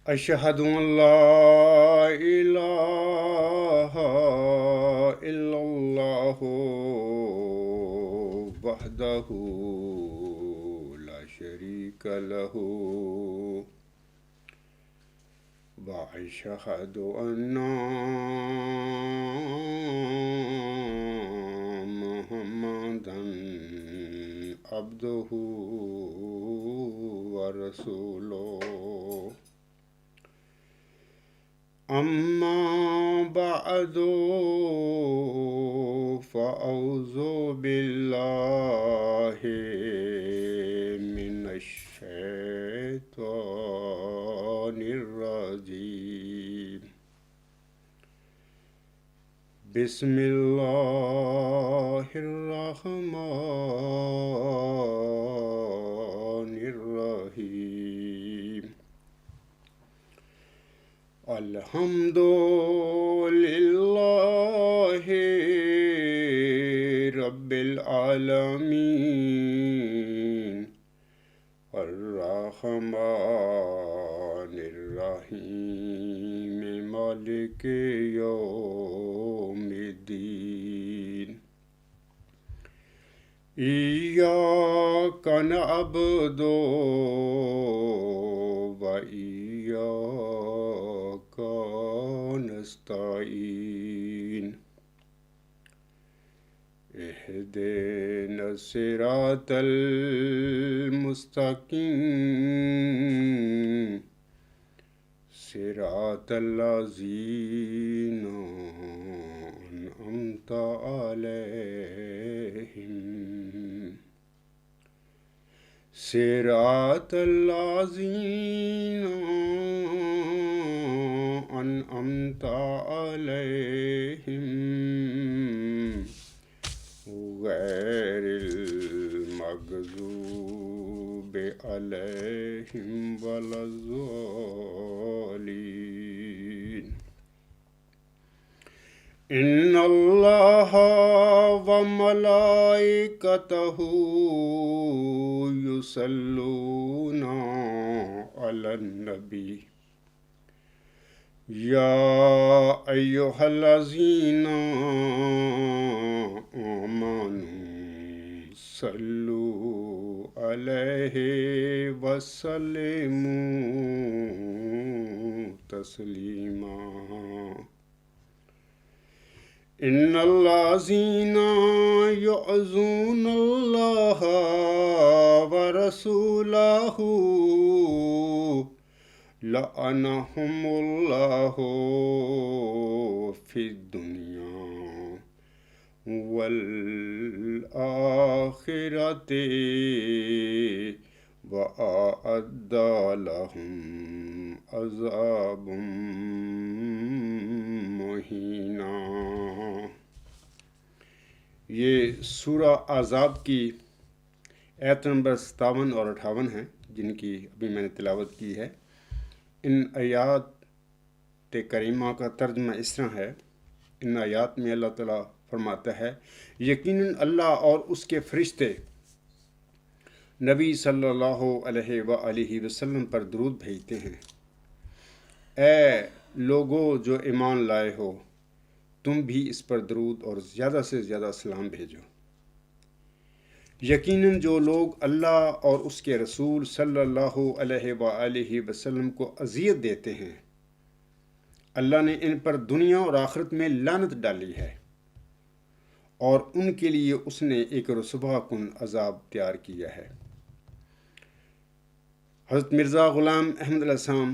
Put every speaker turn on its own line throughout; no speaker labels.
أشهد أن لا إله إلا الله وحده لا شريك له وأشهد أن محمدا عبده ورسوله أما بعد فأعوذ بالله من الشيطان الرجيم بسم الله الرحمن الرحيم الحمد لله رب العالمين الرحمن الرحيم مالك يوم الدين إياك نعبد وإياك نستعين اهدنا الصراط المستقيم صراط الذين أنعمت عليهم صراط الذين أنعمت عليهم غير المغضوب عليهم ولا الضالين إن الله وملائكته يصلون على النبي يا أيها الذين آمنوا صلوا عليه وسلموا تسليما إن الذين يعصون الله ورسوله لعنهم الله في الدنيا والآخرة وأعد لهم عذاب مہینہ۔ یہ سورہ احزاب کی آیت نمبر 57 اور 58 ہیں جن کی ابھی میں نے تلاوت کی ہے۔ ان آیات کریمہ کا ترجمہ اس طرح ہے۔ ان آیات میں اللہ تعالیٰ فرماتا ہے یقیناً اللہ اور اس کے فرشتے نبی صلی اللہ علیہ وآلہ وسلم پر درود بھیجتے ہیں۔ اے لوگو جو ایمان لائے ہو تم بھی اس پر درود اور زیادہ سے زیادہ سلام بھیجو۔ یقیناً جو لوگ اللہ اور اس کے رسول صلی اللہ علیہ وآلہ وسلم کو اذیت دیتے ہیں اللہ نے ان پر دنیا اور آخرت میں لعنت ڈالی ہے اور ان کے لیے اس نے ایک رسوا کن عذاب تیار کیا ہے۔ حضرت مرزا غلام احمد علیہ السلام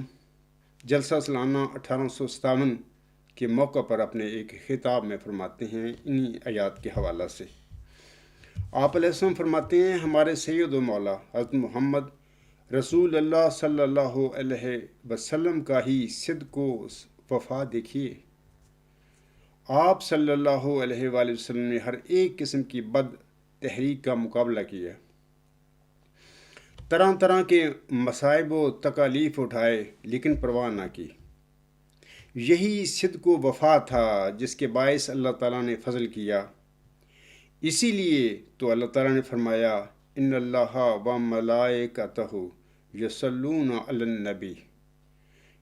جلسہ سالانہ 1857 کے موقع پر اپنے ایک خطاب میں فرماتے ہیں انہی آیات کے حوالہ سے۔ آپ علیہ السلام فرماتے ہیں ہمارے سید و مولا حضرت محمد رسول اللہ صلی اللہ علیہ وسلم کا ہی صدق و وفا دیکھیے۔ آپ صلی اللہ علیہ وآلہ وسلم نے ہر ایک قسم کی بد تحریک کا مقابلہ کیا، طرح طرح کے مصائب و تکالیف اٹھائے لیکن پرواہ نہ کی۔ یہی صدق و وفا تھا جس کے باعث اللہ تعالیٰ نے فضل کیا۔ اسی لیے تو اللہ تعالیٰ نے فرمایا ان اللہ و ملائکتہ یصلون علی النبی،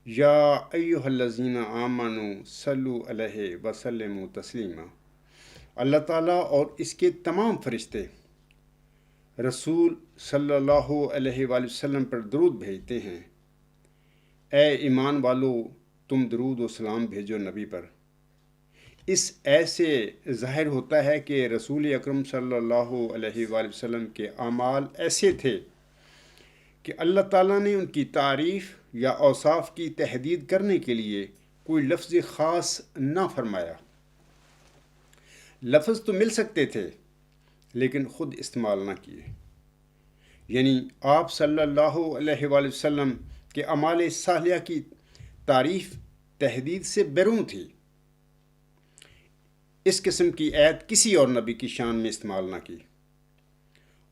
یا ایھا الذین آمنوا صلو علیہ وسلموا تسلیما۔ اللہ تعالیٰ اور اس کے تمام فرشتے رسول صلی اللہ علیہ وآلہ وسلم پر درود بھیجتے ہیں۔ اے ایمان والو، تم درود و سلام بھیجو نبی پر۔ اس ایسے ظاہر ہوتا ہے کہ رسول اکرم صلی اللہ علیہ وآلہ وسلم کے اعمال ایسے تھے کہ اللہ تعالیٰ نے ان کی تعریف یا اوصاف کی تحدید کرنے کے لیے کوئی لفظ خاص نہ فرمایا۔ لفظ تو مل سکتے تھے لیکن خود استعمال نہ کیے، یعنی آپ صلی اللہ علیہ وآلہ وسلم کے اعمال صالحہ کی تعریف تحدید سے بیرون تھی۔ اس قسم کی ایت کسی اور نبی کی شان میں استعمال نہ کی۔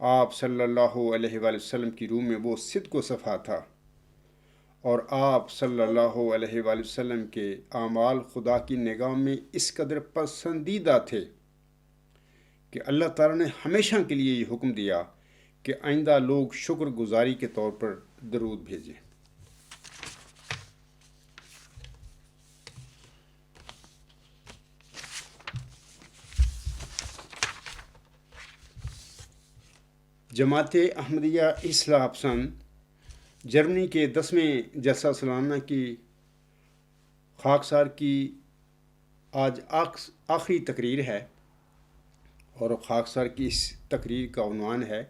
آپ صلی اللہ علیہ وآلہ وسلم کی روح میں وہ صدق و صفا تھا، اور آپ صلی اللہ علیہ وآلہ وسلم کے اعمال خدا کی نگاہ میں اس قدر پسندیدہ تھے کہ اللہ تعالیٰ نے ہمیشہ کے لیے یہ حکم دیا کہ آئندہ لوگ شکر گزاری کے طور پر درود بھیجیں۔ جماعت احمدیہ اصلاح پسند جرمنی کے 10ویں جلسہ سالانہ کی خاکسار کی آج آخری تقریر ہے، اور خاکسار کی اس تقریر کا عنوان ہے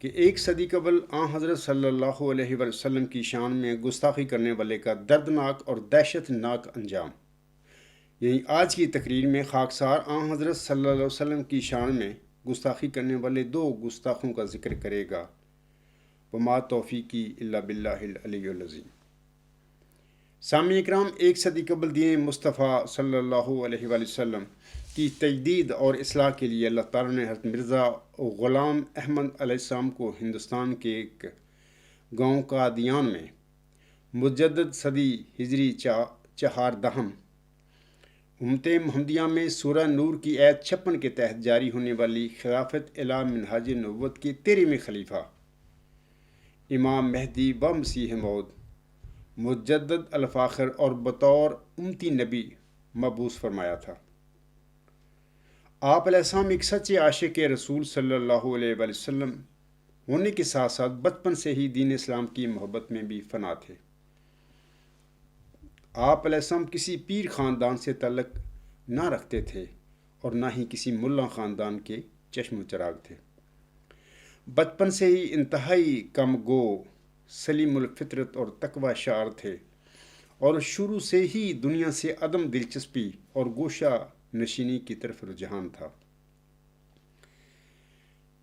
کہ 1 صدی قبل آن حضرت صلی اللہ علیہ وسلم کی شان میں گستاخی کرنے والے کا دردناک اور دہشت ناک انجام۔ یعنی آج کی تقریر میں خاکسار آن حضرت صلی اللہ علیہ وسلم کی شان میں گستاخی کرنے والے 2 گستاخوں کا ذکر کرے گا۔ وما توفیقی الا باللہ العلی العظیم۔ سامعین اکرام، 1 صدی قبل دین مصطفیٰ صلی اللہ علیہ وآلہ وسلم کی تجدید اور اصلاح کے لیے اللہ تعالیٰ نے حضرت مرزا غلام احمد علیہ السلام کو ہندوستان کے ایک گاؤں قادیان میں مجدد صدی ہجری 4 امت محمدیہ میں سورہ نور کی آیت 56 کے تحت جاری ہونے والی خلافت الی منہاج نبوت کے 13ویں خلیفہ امام مہدی و مسیح موعود مجدد الفاخر اور بطور امتی نبی مبعوث فرمایا تھا۔ آپ علیہ السلام ایک سچے عاشق رسول صلی اللہ علیہ وآلہ وسلم ہونے کے ساتھ ساتھ بچپن سے ہی دین اسلام کی محبت میں بھی فنا تھے۔ آپ علیہ السلام کسی پیر خاندان سے تعلق نہ رکھتے تھے اور نہ ہی کسی ملا خاندان کے چشم و چراغ تھے۔ بچپن سے ہی انتہائی کم گو، سلیم الفطرت اور تقوی شعار تھے، اور شروع سے ہی دنیا سے عدم دلچسپی اور گوشہ نشینی کی طرف رجحان تھا۔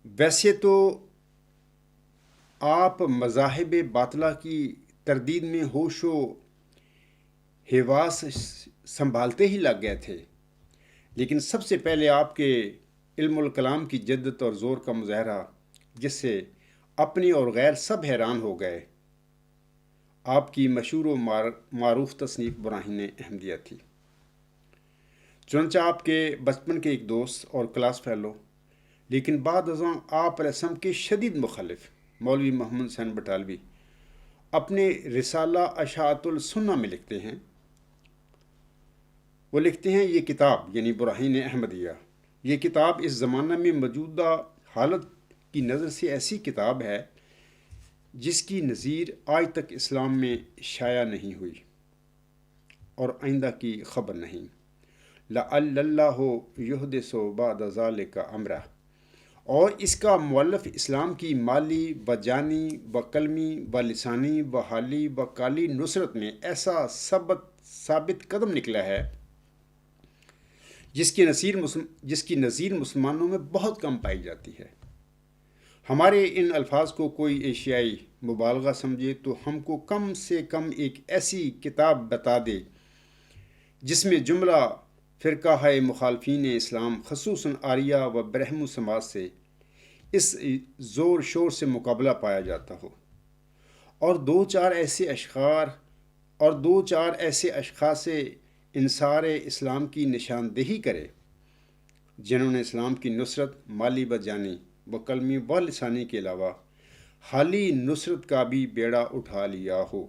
ویسے تو آپ مذاہب باطلہ کی تردید میں ہوش و حواس سنبھالتے ہی لگ گئے تھے، لیکن سب سے پہلے آپ کے علم الکلام کی جدت اور زور کا مظاہرہ، جس سے اپنی اور غیر سب حیران ہو گئے، آپ کی مشہور و معروف تصنیف براہین احمدیہ تھی۔ چنانچہ آپ کے بچپن کے ایک دوست اور کلاس فیلو، لیکن بعد ازاں آپ علیہ السلام کے شدید مخالف مولوی محمد حسین بٹالوی اپنے رسالہ اشاعت السنہ میں لکھتے ہیں، یہ کتاب یعنی براہین احمدیہ، یہ کتاب اس زمانہ میں موجودہ حالت کی نظر سے ایسی کتاب ہے جس کی نظیر آج تک اسلام میں شائع نہیں ہوئی اور آئندہ کی خبر نہیں۔ لعل اللہ یحدث بعد ذلک امرہ، اور اس کا مؤلف اسلام کی مالی و جانی و قلمی و لسانی و حالی و قالی نصرت میں ایسا ثابت قدم نکلا ہے جس کی نظیر مسلمانوں میں بہت کم پائی جاتی ہے۔ ہمارے ان الفاظ کو کوئی ایشیائی مبالغہ سمجھے تو ہم کو کم سے کم ایک ایسی کتاب بتا دے جس میں جملہ فرقہ مخالفین اسلام خصوصاً آریہ و برہم سماج سے اس زور شور سے مقابلہ پایا جاتا ہو، اور دو چار ایسے اشخاص سے انصار اسلام کی نشاندہی کرے جنہوں نے اسلام کی نصرت مالی و جانی و قلمی و لسانی کے علاوہ حالی نصرت کا بھی بیڑا اٹھا لیا ہو،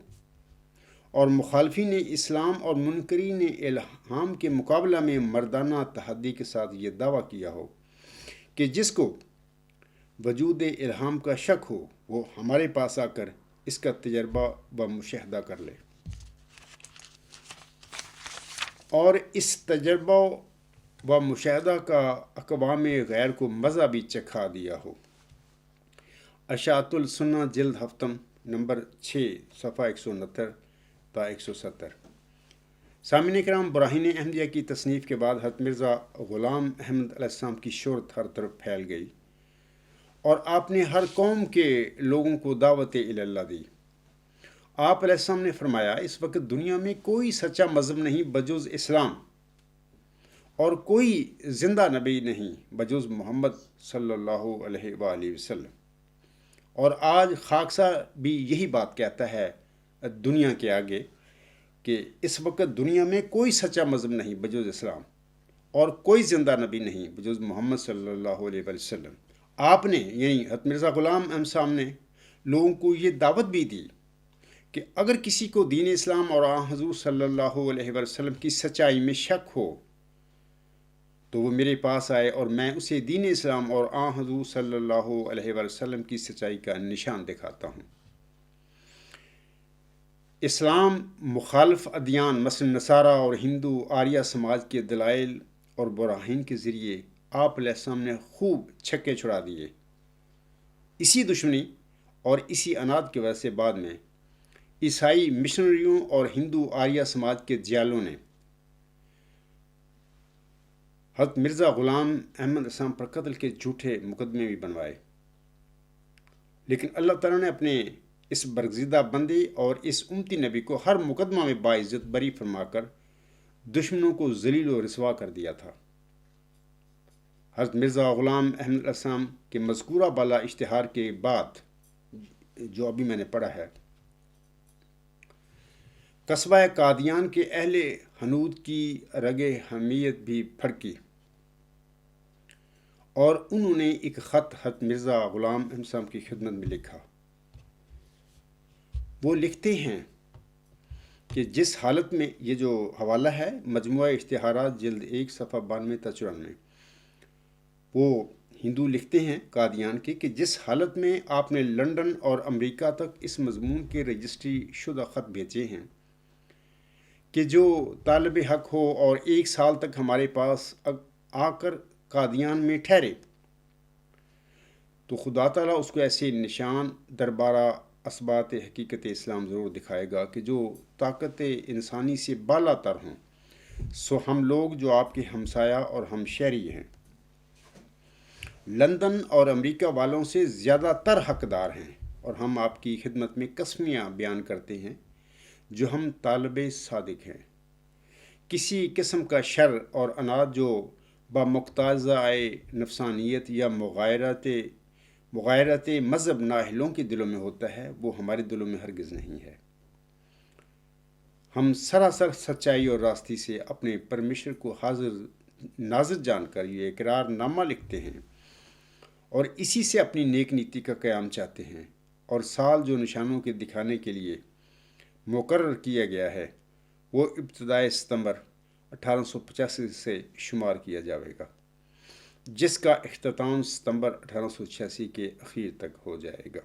اور مخالفین اسلام اور منکرین الہام کے مقابلہ میں مردانہ تحدی کے ساتھ یہ دعویٰ کیا ہو کہ جس کو وجود الہام کا شک ہو وہ ہمارے پاس آ کر اس کا تجربہ و مشاہدہ کر لے اور اس تجربہ و مشاہدہ کا اقوام غیر کو مزہ بھی چکھا دیا ہو۔ اشاعت السنہ جلد ہفتم نمبر 6 صفحہ 169 تا 170۔ سامعین کرام، براہین احمدیہ کی تصنیف کے بعد حضرت مرزا غلام احمد علیہ السلام کی شہرت ہر طرف پھیل گئی اور آپ نے ہر قوم کے لوگوں کو دعوت اللہ دی۔ آپ علیہ السلام نے فرمایا، اس وقت دنیا میں کوئی سچا مذہب نہیں بجز اسلام اور کوئی زندہ نبی نہیں بجز محمد صلی اللہ علیہ وآلہ وسلم۔ اور آج خاکسار بھی یہی بات کہتا ہے دنیا کے آگے کہ اس وقت دنیا میں کوئی سچا مذہب نہیں بجز اسلام اور کوئی زندہ نبی نہیں بجز محمد صلی اللہ علیہ وآلہ وسلم۔ آپ نے یعنی حضرت مرزا غلام احمد صاحب نے لوگوں کو یہ دعوت بھی دی کہ اگر کسی کو دین اسلام اور آن حضور صلی اللہ علیہ وسلم کی سچائی میں شک ہو تو وہ میرے پاس آئے اور میں اسے دین اسلام اور آن حضور صلی اللہ علیہ وسلم کی سچائی کا نشان دکھاتا ہوں۔ اسلام مخالف ادیان مثلا نصارہ اور ہندو آریہ سماج کے دلائل اور براہین کے ذریعے آپ علیہ السلام نے خوب چھکے چھڑا دیے۔ اسی دشمنی اور اسی اناد کی وجہ سے بعد میں عیسائی مشنریوں اور ہندو آریہ سماج کے جیالوں نے حضرت مرزا غلام احمد اسلام پر قتل کے جھوٹے مقدمے بھی بنوائے، لیکن اللہ تعالیٰ نے اپنے اس برگزیدہ بندے اور اس امتی نبی کو ہر مقدمہ میں باعزت بری فرما کر دشمنوں کو ذلیل و رسوا کر دیا تھا۔ حضرت مرزا غلام احمد السلام کے مذکورہ بالا اشتہار کے بعد جو ابھی میں نے پڑھا ہے، قصبہ قادیان کے اہل حنود کی رگ حمیت بھی پھڑکی اور انہوں نے ایک خط حضرت مرزا غلام احمد السلام کی خدمت میں لکھا۔ وہ لکھتے ہیں کہ جس حالت میں، یہ جو حوالہ ہے مجموعہ اشتہارات جلد 1 صفحہ 92 تا 94، وہ ہندو لکھتے ہیں قادیان کے کہ جس حالت میں آپ نے لندن اور امریکہ تک اس مضمون کے رجسٹری شدہ خط بھیجے ہیں کہ جو طالب حق ہو اور 1 سال تک ہمارے پاس آ کر قادیان میں ٹھہرے تو خدا تعالیٰ اس کو ایسے نشان دربارہ اثبات حقیقت اسلام ضرور دکھائے گا کہ جو طاقت انسانی سے بالا تر ہوں، سو ہم لوگ جو آپ کے ہمسایہ اور ہم شہری ہیں لندن اور امریکہ والوں سے زیادہ تر حقدار ہیں، اور ہم آپ کی خدمت میں قسمیاں بیان کرتے ہیں جو ہم طالب صادق ہیں۔ کسی قسم کا شر اور اناد جو بمقتضائے نفسانیت یا مغایرت مذہب نااہلوں کے دلوں میں ہوتا ہے، وہ ہمارے دلوں میں ہرگز نہیں ہے۔ ہم سراسر سچائی اور راستی سے اپنے پرمیشور کو حاضر ناظر جان کر یہ اقرار نامہ لکھتے ہیں اور اسی سے اپنی نیک نیتی کا قیام چاہتے ہیں، اور سال جو نشانوں کے دکھانے کے لیے مقرر کیا گیا ہے وہ ابتدائے ستمبر 1885 سے شمار کیا جائے گا، جس کا اختتام ستمبر 1886 کے اخیر تک ہو جائے گا۔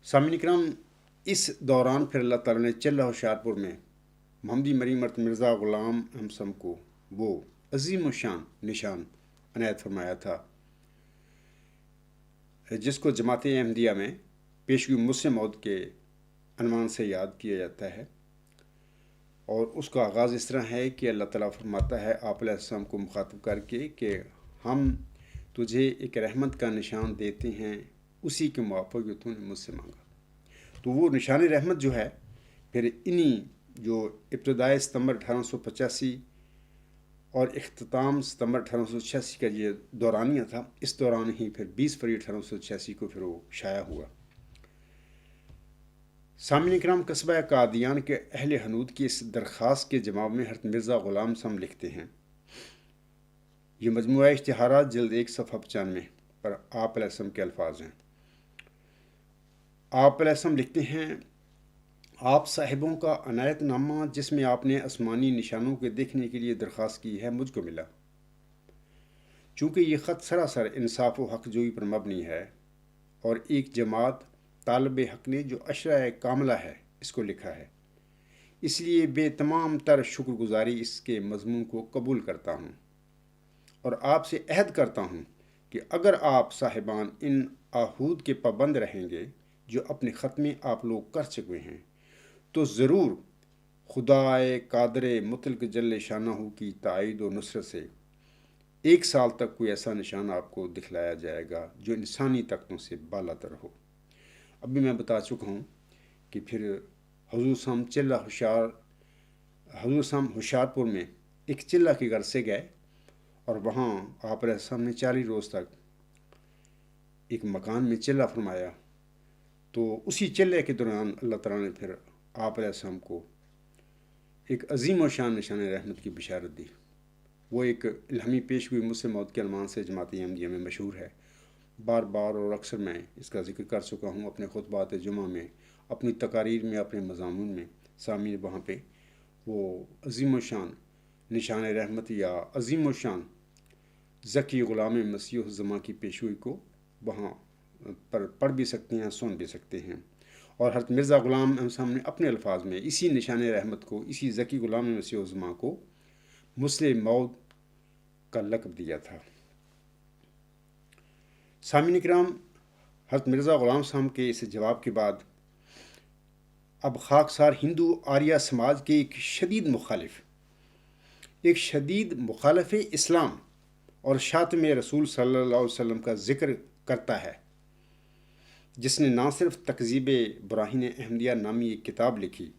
سامعین کرام، اس دوران پھر اللہ تعالیٰ نے چلہ ہوشیارپور میں محمدی مریم مرزا غلام احمد کو وہ عظیم الشان نشان عنایت فرمایا تھا جس کو جماعت احمدیہ میں پیشگی مسلم موعود کے عنوان سے یاد کیا جاتا ہے، اور اس کا آغاز اس طرح ہے کہ اللہ تعالیٰ فرماتا ہے آپ علیہ السلام کو مخاطب کر کے کہ ہم تجھے ایک رحمت کا نشان دیتے ہیں اسی کے موافق جو تو نے مجھ سے مانگا۔ تو وہ نشان رحمت جو ہے پھر انہی جو ابتدائے ستمبر 1885 اور اختتام ستمبر 1886 کا یہ دورانیہ تھا، اس دوران ہی پھر 20 فروری 1886 کو پھر وہ شائع ہوا۔ سامعین کرام، قصبہ قادیان کے اہل حنود کی اس درخواست کے جواب میں حضرت مرزا غلام سم لکھتے ہیں، یہ مجموعہ اشتہارات جلد 1 صفحہ 95 پر آپ علیہ السلام کے الفاظ ہیں۔ آپ علیہ السلام لکھتے ہیں، آپ صاحبوں کا عنایت نامہ جس میں آپ نے آسمانی نشانوں کے دیکھنے کے لیے درخواست کی ہے مجھ کو ملا۔ چونکہ یہ خط سراسر انصاف و حق جوئی پر مبنی ہے اور ایک جماعت طالب حق نے جو اشرۂ کاملہ ہے اس کو لکھا ہے، اس لیے بے تمام تر شکر گزاری اس کے مضمون کو قبول کرتا ہوں اور آپ سے عہد کرتا ہوں کہ اگر آپ صاحبان ان عہود کے پابند رہیں گے جو اپنے خط میں آپ لوگ کر چکے ہیں تو ضرور خدائے قادر مطلق جل شانہ کی تائید و نصرت سے 1 سال تک کوئی ایسا نشان آپ کو دکھلایا جائے گا جو انسانی طاقتوں سے بالا تر ہو۔ ابھی میں بتا چکا ہوں کہ پھر حضور صاحب حضور صاحب ہوشیارپور میں ایک چلہ کے گھر سے گئے اور وہاں آپ علیہ السلام نے 40 روز تک ایک مکان میں چلہ فرمایا۔ تو اسی چلے کے دوران اللہ تعالیٰ نے پھر آپ علیہ السلام کو ایک عظیم و شان نشان رحمت کی بشارت دی۔ وہ ایک الہامی پیش ہوئی مسلم موت کے عنوان سے جماعت احمدیہ میں مشہور ہے۔ بار بار اور اکثر میں اس کا ذکر کر چکا ہوں اپنے خطبات جمعہ میں، اپنی تقاریر میں، اپنے مضامون میں۔ سامعین وہاں پہ وہ عظیم و شان نشان رحمت یا عظیم و شان ذکی غلام مسیح الزماں کی پیشگوئی کو وہاں پر پڑھ بھی سکتے ہیں، سن بھی سکتے ہیں۔ اور حضرت مرزا غلام احمد صاحب نے اپنے الفاظ میں اسی نشان رحمت کو، اسی ذکی غلام مسیح الزماں کو مسلم موت کا لقب دیا تھا۔ سامعین کرام، حضرت مرزا غلام صاحب کے اس جواب کے بعد اب خاکسار ہندو آریہ سماج کے ایک شدید مخالف اسلام اور شاتم رسول صلی اللہ علیہ وسلم کا ذکر کرتا ہے، جس نے نہ صرف تکذیب براہین احمدیہ نامی ایک کتاب لکھی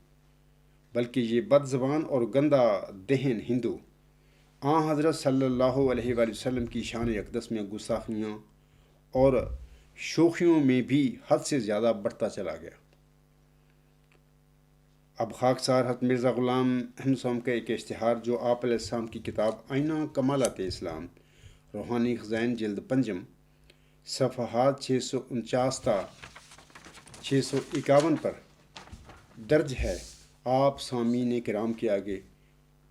بلکہ یہ بد زبان اور گندہ دہن ہندو حضرت صلی اللہ علیہ وآلہ وسلم کی شان اقدس میں گستاخیاں اور شوخیوں میں بھی حد سے زیادہ بڑھتا چلا گیا۔ اب خاکسار حضرت مرزا غلام احمد صاحب کا ایک اشتہار جو آپ علیہ السلام کی کتاب آئینہ کمالات اسلام روحانی خزائن جلد 5 صفحات 649 تا 651 پر درج ہے، آپ سامعین کرام کے آگے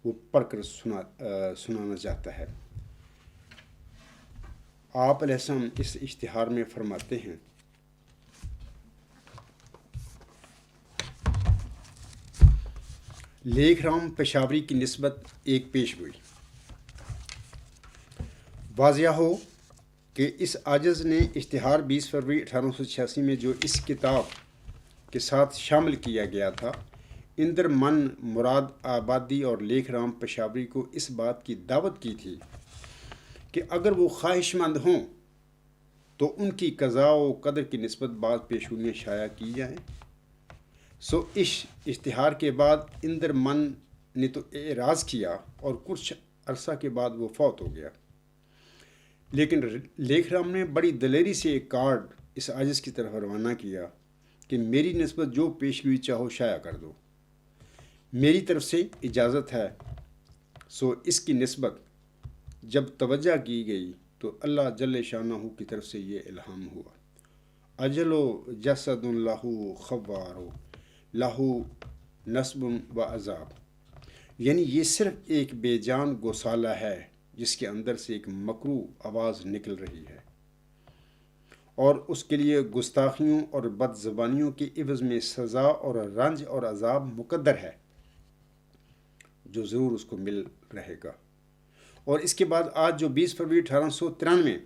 وہ پڑھ کر سنانا چاہتا ہے۔ آپ علیہ السلام اس اشتہار میں فرماتے ہیں: لیکھ رام پشاوری کی نسبت ایک پیشگوئی۔ واضح ہو کہ اس عاجز نے اشتہار 20 فروری 1886 میں جو اس کتاب کے ساتھ شامل کیا گیا تھا، اندر من مراد آبادی اور لیکھ رام پشاوری کو اس بات کی دعوت کی تھی کہ اگر وہ خواہش مند ہوں تو ان کی قضاء و قدر کی نسبت بعض پیشگوئیاں شائع کی جائیں۔ سو اس اشتہار کے بعد اندر من نے تو اعراض کیا اور کچھ عرصہ کے بعد وہ فوت ہو گیا، لیکن لیکھ رام نے بڑی دلیری سے ایک کارڈ اس عاجز کی طرف روانہ کیا کہ میری نسبت جو پیشگوئی چاہو شائع کر دو، میری طرف سے اجازت ہے۔ سو اس کی نسبت جب توجہ کی گئی تو اللہ جل شانہ کی طرف سے یہ الہام ہوا: اجل و جسد لہو خوارو لہو نصب و عذاب، یعنی یہ صرف ایک بے جان گوسالہ ہے جس کے اندر سے ایک مکروہ آواز نکل رہی ہے، اور اس کے لیے گستاخیوں اور بد زبانیوں کے عوض میں سزا اور رنج اور عذاب مقدر ہے جو ضرور اس کو مل رہے گا۔ اور اس کے بعد آج جو 20 فروری 1893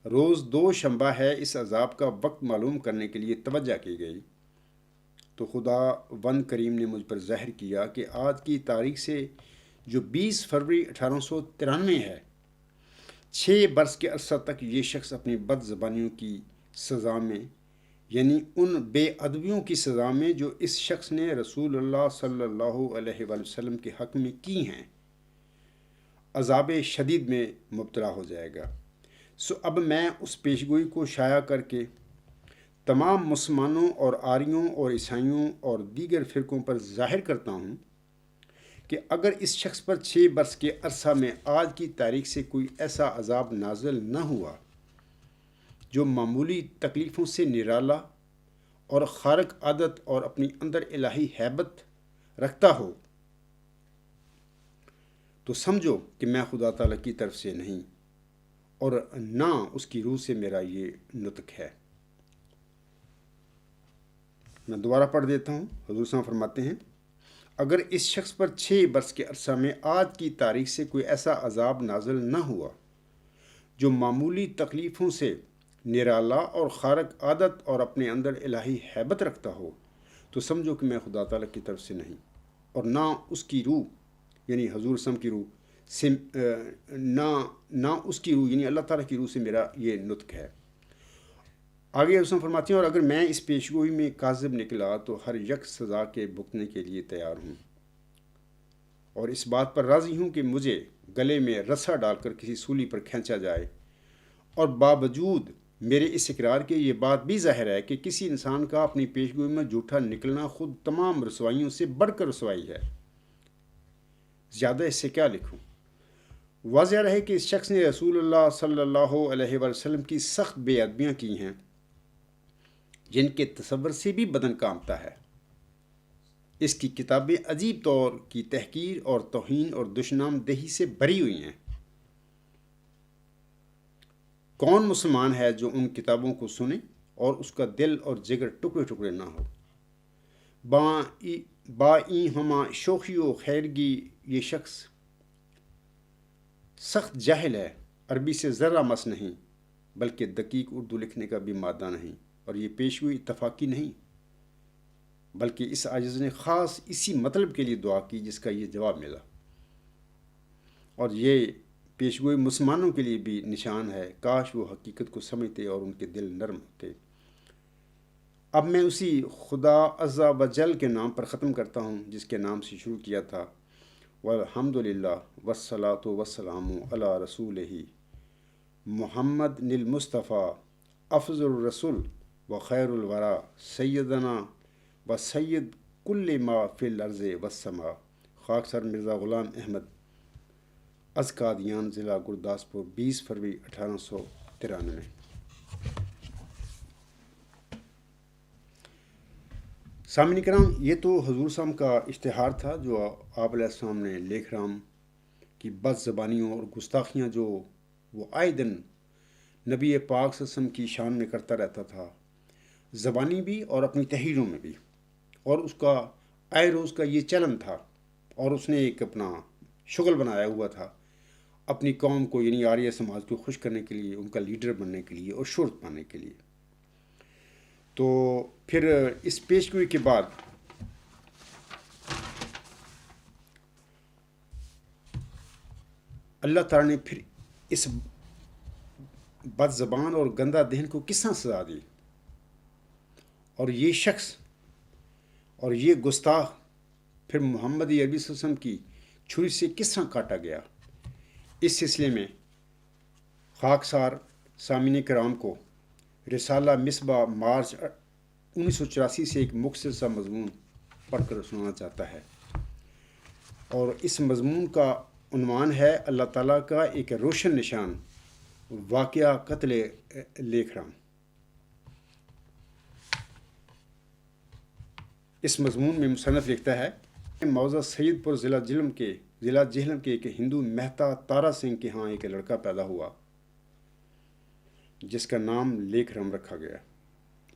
روز 2 شنبہ ہے، اس عذاب کا وقت معلوم کرنے کے لیے توجہ کی گئی تو خدا وند کریم نے مجھ پر ظاہر کیا کہ آج کی تاریخ سے جو 20 فروری 1893 ہے، 6 برس کے عرصہ تک یہ شخص اپنی بد زبانیوں کی سزا میں، یعنی ان بے ادبیوں کی سزا میں جو اس شخص نے رسول اللہ صلی اللہ علیہ وآلہ وسلم کے حق میں کی ہیں، عذاب شدید میں مبتلا ہو جائے گا۔ سو اب میں اس پیشگوئی کو شائع کر کے تمام مسلمانوں اور آریوں اور عیسائیوں اور دیگر فرقوں پر ظاہر کرتا ہوں کہ اگر اس شخص پر 6 برس کے عرصہ میں آج کی تاریخ سے کوئی ایسا عذاب نازل نہ ہوا جو معمولی تکلیفوں سے نرالا اور خارق عادت اور اپنی اندر الہی ہیبت رکھتا ہو تو سمجھو کہ میں خدا تعالیٰ کی طرف سے نہیں اور نہ اس کی روح سے میرا یہ نطق ہے۔ میں دوبارہ پڑھ دیتا ہوں۔ حضور صلی اللہ علیہ وسلم فرماتے ہیں، اگر اس شخص پر 6 برس کے عرصہ میں آج کی تاریخ سے کوئی ایسا عذاب نازل نہ ہوا جو معمولی تکلیفوں سے نرالا اور خارق عادت اور اپنے اندر الہی ہیبت رکھتا ہو تو سمجھو کہ میں خدا تعالیٰ کی طرف سے نہیں اور نہ اس کی روح یعنی حضور صلی اللہ علیہ وسلم کی روح سے نہ اس کی روح یعنی اللہ تعالیٰ کی روح سے میرا یہ نطق ہے۔ آگے حضور فرماتے ہیں، اور اگر میں اس پیشگوئی میں کاذب نکلا تو ہر یک سزا کے بھگتنے کے لیے تیار ہوں اور اس بات پر راضی ہوں کہ مجھے گلے میں رسا ڈال کر کسی سولی پر کھینچا جائے، اور باوجود میرے اس اقرار کے یہ بات بھی ظاہر ہے کہ کسی انسان کا اپنی پیشگوئی میں جھوٹا نکلنا خود تمام رسوائیوں سے بڑھ کر رسوائی ہے۔ زیادہ اس سے کیا لکھوں؟ واضح رہے کہ اس شخص نے رسول اللہ صلی اللہ علیہ وسلم کی سخت بے ادبیاں کی ہیں جن کے تصور سے بھی بدن کانپتا ہے۔ اس کی کتابیں عجیب طور کی تحقیر اور توہین اور دشنام دہی سے بھری ہوئی ہیں۔ کون مسلمان ہے جو ان کتابوں کو سنے اور اس کا دل اور جگر ٹکڑے ٹکڑے نہ ہو؟ با این ہما شوخی و خیرگی یہ شخص سخت جاہل ہے، عربی سے ذرہ مس نہیں بلکہ دقیق اردو لکھنے کا بھی مادہ نہیں، اور یہ پیشگوئی اتفاقی نہیں بلکہ اس عاجز نے خاص اسی مطلب کے لیے دعا کی جس کا یہ جواب ملا، اور یہ پیشگوئی مسلمانوں کے لیے بھی نشان ہے۔ کاش وہ حقیقت کو سمجھتے اور ان کے دل نرم ہوتے۔ اب میں اسی خدا عز و جل کے نام پر ختم کرتا ہوں جس کے نام سے شروع کیا تھا، والحمدللہ والصلاۃ والسلام علی رسولہ محمد المصطفیٰ افضل الرسول و خیر الورا سیدنا و سید کل ما فی الارض والسماء، خاکسار مرزا غلام احمد از قادیان، ضلع گرداسپور، 20 فروری 1893۔ سامعین کرام، یہ تو حضور صاحب کا اشتہار تھا جو آپ علیہ السلام نے لیکھ رام کی بد زبانیوں اور گستاخیاں جو وہ آئے دن نبی پاک صلی اللہ علیہ وسلم کی شان میں کرتا رہتا تھا، زبانی بھی اور اپنی تحریروں میں بھی، اور اس کا آئے روز کا یہ چلن تھا، اور اس نے ایک اپنا شغل بنایا ہوا تھا اپنی قوم کو یعنی آریہ سماج کو خوش کرنے کے لیے، ان کا لیڈر بننے کے لیے اور شہرت پانے کے لیے۔ تو پھر اس پیشگوئی کے بعد اللہ تعالیٰ نے پھر اس بد زبان اور گندہ دہن کو کس طرح سزا دی، اور یہ شخص اور یہ گستاخ پھر محمد عربی صلی اللہ علیہ وسلم کی چھری سے کس طرح کاٹا گیا۔ اس سلسلے میں خاکسار سامعین کرام کو رسالہ مصباح مارچ 1984 سے ایک مختصر سا مضمون پڑھ کر سنانا چاہتا ہے، اور اس مضمون کا عنوان ہے اللہ تعالیٰ کا ایک روشن نشان، واقعہ قتل لیکھ رام۔ اس مضمون میں مصنف لکھتا ہے، موضع سید پور ضلع جہلم کے ایک ہندو مہتا تارا سنگھ کے ہاں ایک لڑکا پیدا ہوا جس کا نام لیکھ رام رکھا گیا۔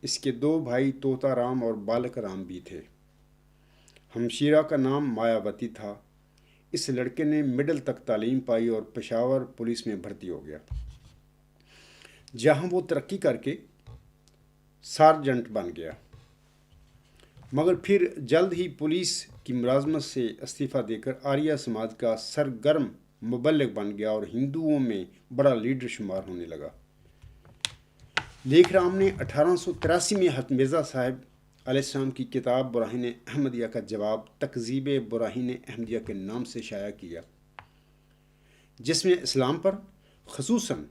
اس کے 2 بھائی طوطا رام اور بالک رام بھی تھے۔ ہمشیرہ کا نام مایاوتی تھا۔ اس لڑکے نے مڈل تک تعلیم پائی اور پشاور پولیس میں بھرتی ہو گیا، جہاں وہ ترقی کر کے سارجنٹ بن گیا، مگر پھر جلد ہی پولیس کی ملازمت سے استعفیٰ دے کر آریہ سماج کا سرگرم مبلغ بن گیا اور ہندوؤں میں بڑا لیڈر شمار ہونے لگا۔ لیکھ رام نے 1883 میں حضرت مرزا صاحب علیہ السلام کی کتاب براہین احمدیہ کا جواب تکذیب براہین احمدیہ کے نام سے شائع کیا، جس میں اسلام پر خصوصاً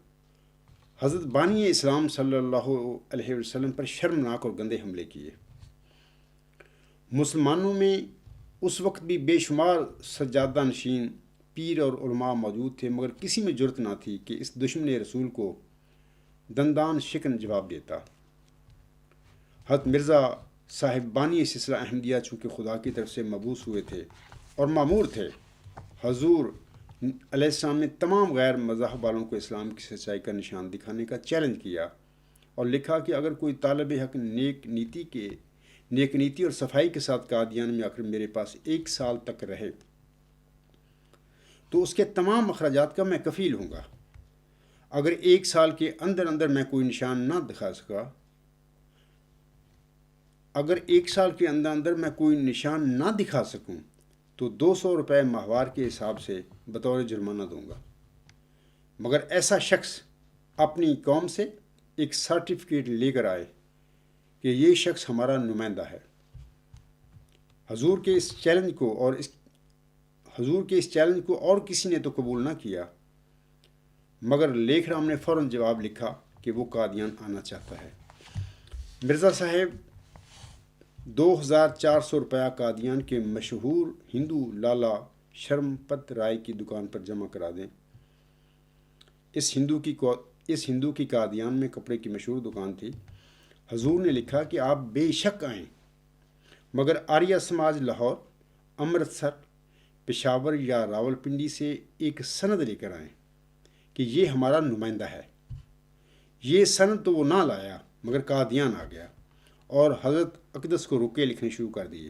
حضرت بانی اسلام صلی اللہ علیہ وسلم پر شرمناک اور گندے حملے کیے۔ مسلمانوں میں اس وقت بھی بے شمار سجادہ نشین پیر اور علماء موجود تھے، مگر کسی میں جرت نہ تھی کہ اس دشمن رسول کو دندان شکن جواب دیتا۔ حضرت مرزا صاحب بانی سلسلہ احمدیہ چونکہ خدا کی طرف سے مبعوث ہوئے تھے اور مامور تھے، حضور علیہ السلام نے تمام غیر مذہب والوں کو اسلام کی سچائی کا نشان دکھانے کا چیلنج کیا اور لکھا کہ اگر کوئی طالب حق نیک نیتی اور صفائی کے ساتھ قادیان میں آ کر میرے پاس 1 سال تک رہے تو اس کے تمام اخراجات کا میں کفیل ہوں گا۔ اگر 1 سال کے اندر اندر میں کوئی نشان نہ دکھا سکا سکوں تو 200 روپے ماہوار کے حساب سے بطور جرمانہ دوں گا، مگر ایسا شخص اپنی قوم سے ایک سرٹیفکیٹ لے کر آئے کہ یہ شخص ہمارا نمائندہ ہے۔ حضور کے اس چیلنج کو اور کسی نے تو قبول نہ کیا، مگر لیکھ رام نے فوراً جواب لکھا کہ وہ قادیان آنا چاہتا ہے۔ مرزا صاحب 2400 روپیہ قادیان کے مشہور ہندو لالا شرم پت رائے کی دکان پر جمع کرا دیں۔ اس ہندو کی قادیان میں کپڑے کی مشہور دکان تھی۔ حضور نے لکھا کہ آپ بے شک آئیں، مگر آریہ سماج لاہور، امرتسر، پشاور یا راولپنڈی سے ایک سند لے کر آئیں کہ یہ ہمارا نمائندہ ہے۔ یہ سند تو وہ نہ لایا مگر قادیان آ گیا اور حضرت اقدس کو رکے لکھنے شروع کر دیے،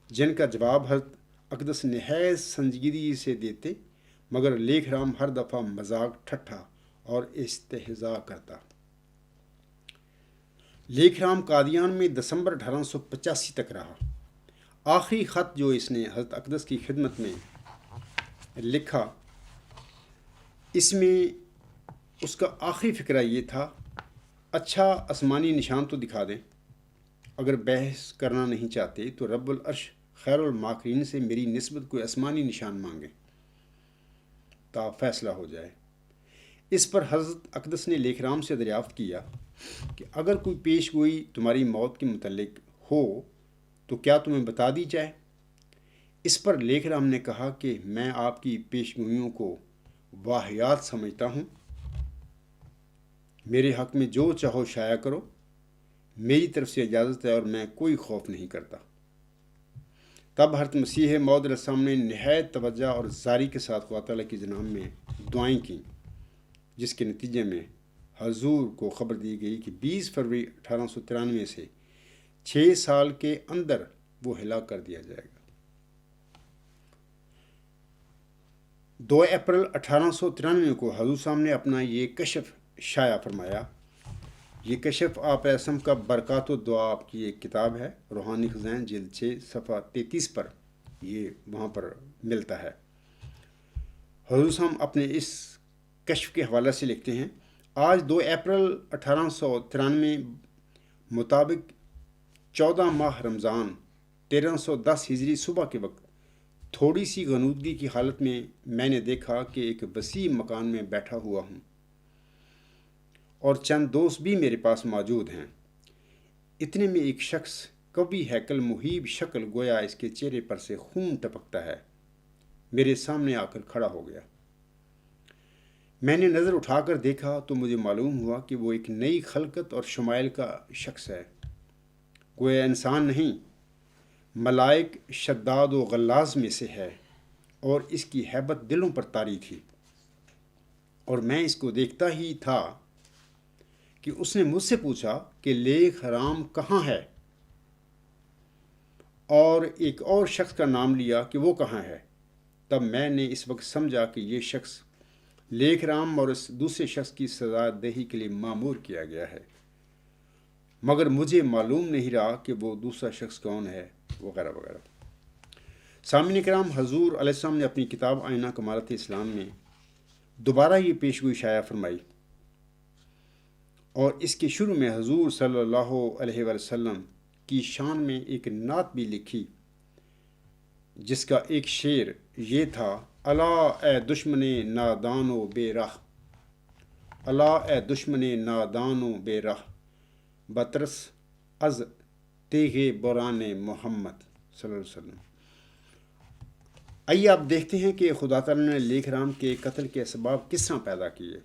جن کا جواب حضرت اقدس نہایت سنجیدگی سے دیتے، مگر لیکھ رام ہر دفعہ مذاق ٹھٹھا اور استہزاء کرتا۔ لیکھ رام قادیان میں دسمبر 1885 تک رہا۔ آخری خط جو اس نے حضرت اقدس کی خدمت میں لکھا، اس میں اس کا آخری فقرہ یہ تھا: اچھا آسمانی نشان تو دکھا دیں، اگر بحث کرنا نہیں چاہتے تو رب العرش خیر الماکرین سے میری نسبت کوئی آسمانی نشان مانگیں تا فیصلہ ہو جائے۔ اس پر حضرت اقدس نے لیکھ رام سے دریافت کیا کہ اگر کوئی پیش گوئی تمہاری موت کے متعلق ہو تو کیا تمہیں بتا دی جائے؟ اس پر لیکھ رام نے کہا کہ میں آپ کی پیش گوئیوں کو واہیات سمجھتا ہوں، میرے حق میں جو چاہو شائع کرو، میری طرف سے اجازت ہے اور میں کوئی خوف نہیں کرتا۔ تب حضرت مسیح موعود علیہ السلام نے نہایت توجہ اور زاری کے ساتھ خدا تعالیٰ کی جناب میں دعائیں کیں، جس کے نتیجے میں حضور کو خبر دی گئی کہ 20 فروری 1893 سے 6 سال کے اندر وہ ہلاک کر دیا جائے گا۔ 2 اپریل 1893 کو حضور صاحب نے اپنا یہ کشف شائع فرمایا۔ یہ کشف آپ اسم کا برکات و دعا آپ کی ایک کتاب ہے، روحانی خزائن جلد 6 صفحہ 33 پر یہ وہاں پر ملتا ہے۔ حضور صاحب اپنے اس کشف کے حوالے سے لکھتے ہیں: آج 2 اپریل 1893 مطابق 14 ماہ رمضان 1310 ہجری صبح کے وقت تھوڑی سی غنودگی کی حالت میں نے دیکھا کہ ایک وسیع مکان میں بیٹھا ہوا ہوں اور چند دوست بھی میرے پاس موجود ہیں۔ اتنے میں ایک شخص کبھی ہیکل محیب شکل گویا اس کے چہرے پر سے خون ٹپکتا ہے میرے سامنے آ کر کھڑا ہو گیا۔ میں نے نظر اٹھا کر دیکھا تو مجھے معلوم ہوا کہ وہ ایک نئی خلقت اور شمائل کا شخص ہے، گویا انسان نہیں، ملائک شداد و غلاظ میں سے ہے، اور اس کی ہیبت دلوں پر طاری تھی۔ اور میں اس کو دیکھتا ہی تھا کہ اس نے مجھ سے پوچھا کہ لیکھ رام کہاں ہے، اور ایک اور شخص کا نام لیا کہ وہ کہاں ہے۔ تب میں نے اس وقت سمجھا کہ یہ شخص لیکھ رام اور اس دوسرے شخص کی سزا دہی کے لیے مامور کیا گیا ہے، مگر مجھے معلوم نہیں رہا کہ وہ دوسرا شخص کون ہے، وغیرہ وغیرہ۔ سامعین کرام، حضور علیہ السلام نے اپنی کتاب آئینہ کمالت اسلام میں دوبارہ یہ پیشگوئی شائع فرمائی، اور اس کے شروع میں حضور صلی اللہ علیہ وسلم کی شان میں ایک نعت بھی لکھی، جس کا ایک شعر یہ تھا: الا اے دشمن نادان و بے راہ، الا اے دشمن نادان و بے راہ، بترس از تیغ بران محمد صلی اللہ علیہ وسلم۔ آئیے آپ دیکھتے ہیں کہ خدا تعالیٰ نے لیکھ رام کے قتل کے اسباب کس طرح پیدا کیے۔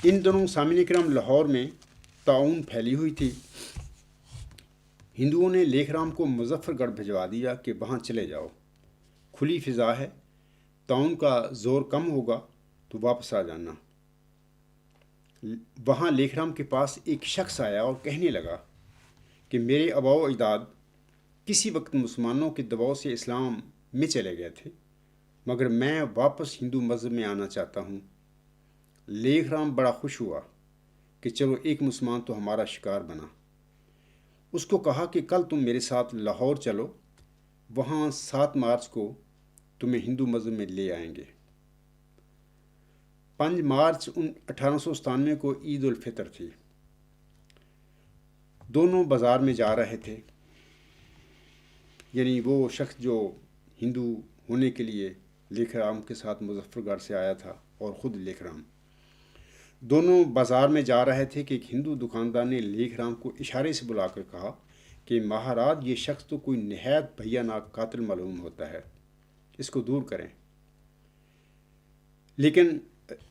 ان دنوں سامعین کرام لاہور میں طاعون پھیلی ہوئی تھی۔ ہندوؤں نے لیکھ رام کو مظفر گڑھ بھجوا دیا کہ وہاں چلے جاؤ، کھلی فضا ہے، طاعون کا زور کم ہوگا تو واپس آ جانا۔ وہاں لیکھ رام کے پاس ایک شخص آیا اور کہنے لگا کہ میرے آباء و اجداد کسی وقت مسلمانوں کے دباؤ سے اسلام میں چلے گئے تھے، مگر میں واپس ہندو مذہب میں آنا چاہتا ہوں۔ لیکھ رام بڑا خوش ہوا کہ چلو ایک مسلمان تو ہمارا شکار بنا۔ اس کو کہا کہ کل تم میرے ساتھ لاہور چلو، وہاں 7 مارچ کو تمہیں ہندو مذہب میں لے آئیں گے۔ 5 مارچ 1897 کو عید الفطر تھی۔ دونوں بازار میں جا رہے تھے، یعنی وہ شخص جو ہندو ہونے کے لیے لیکھ رام کے ساتھ مظفر گڑھ سے آیا تھا اور خود لیکھ رام، دونوں بازار میں جا رہے تھے کہ ایک ہندو دکاندار نے لیکھ رام کو اشارے سے بلا کر کہا کہ مہاراج یہ شخص تو کوئی نہایت بھیاناک قاتل معلوم ہوتا ہے، اس کو دور کریں۔ لیکن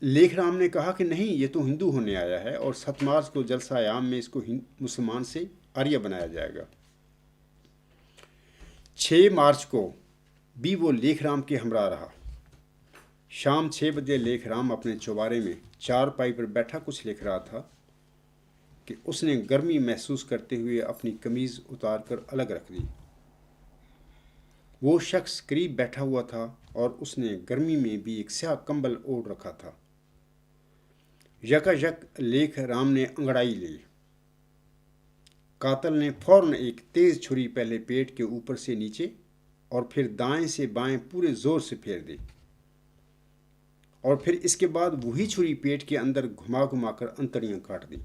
لیکھ رام نے کہا کہ نہیں، یہ تو ہندو ہونے آیا ہے اور 7 مارچ کو جلسہ عام میں اس کو مسلمان سے آریہ بنایا جائے گا۔ 6 مارچ کو بھی وہ لیکھ رام کے ہمراہ رہا۔ شام 6 بجے لیکھ رام اپنے چوبارے میں چارپائی پر بیٹھا کچھ لکھ رہا تھا کہ اس نے گرمی محسوس کرتے ہوئے اپنی قمیض اتار کر الگ رکھ دی۔ وہ شخص قریب بیٹھا ہوا تھا اور اس نے گرمی میں بھی ایک سیاہ کمبل اوڑھ رکھا تھا۔ یکایک لیکھ رام نے انگڑائی لی۔ قاتل نے فوراً ایک تیز چھری پہلے پیٹ کے اوپر سے نیچے اور پھر دائیں سے بائیں پورے زور سے پھیر دی، اور پھر اس کے بعد وہی چھری پیٹ کے اندر گھما گھما کر انتڑیاں کاٹ دی۔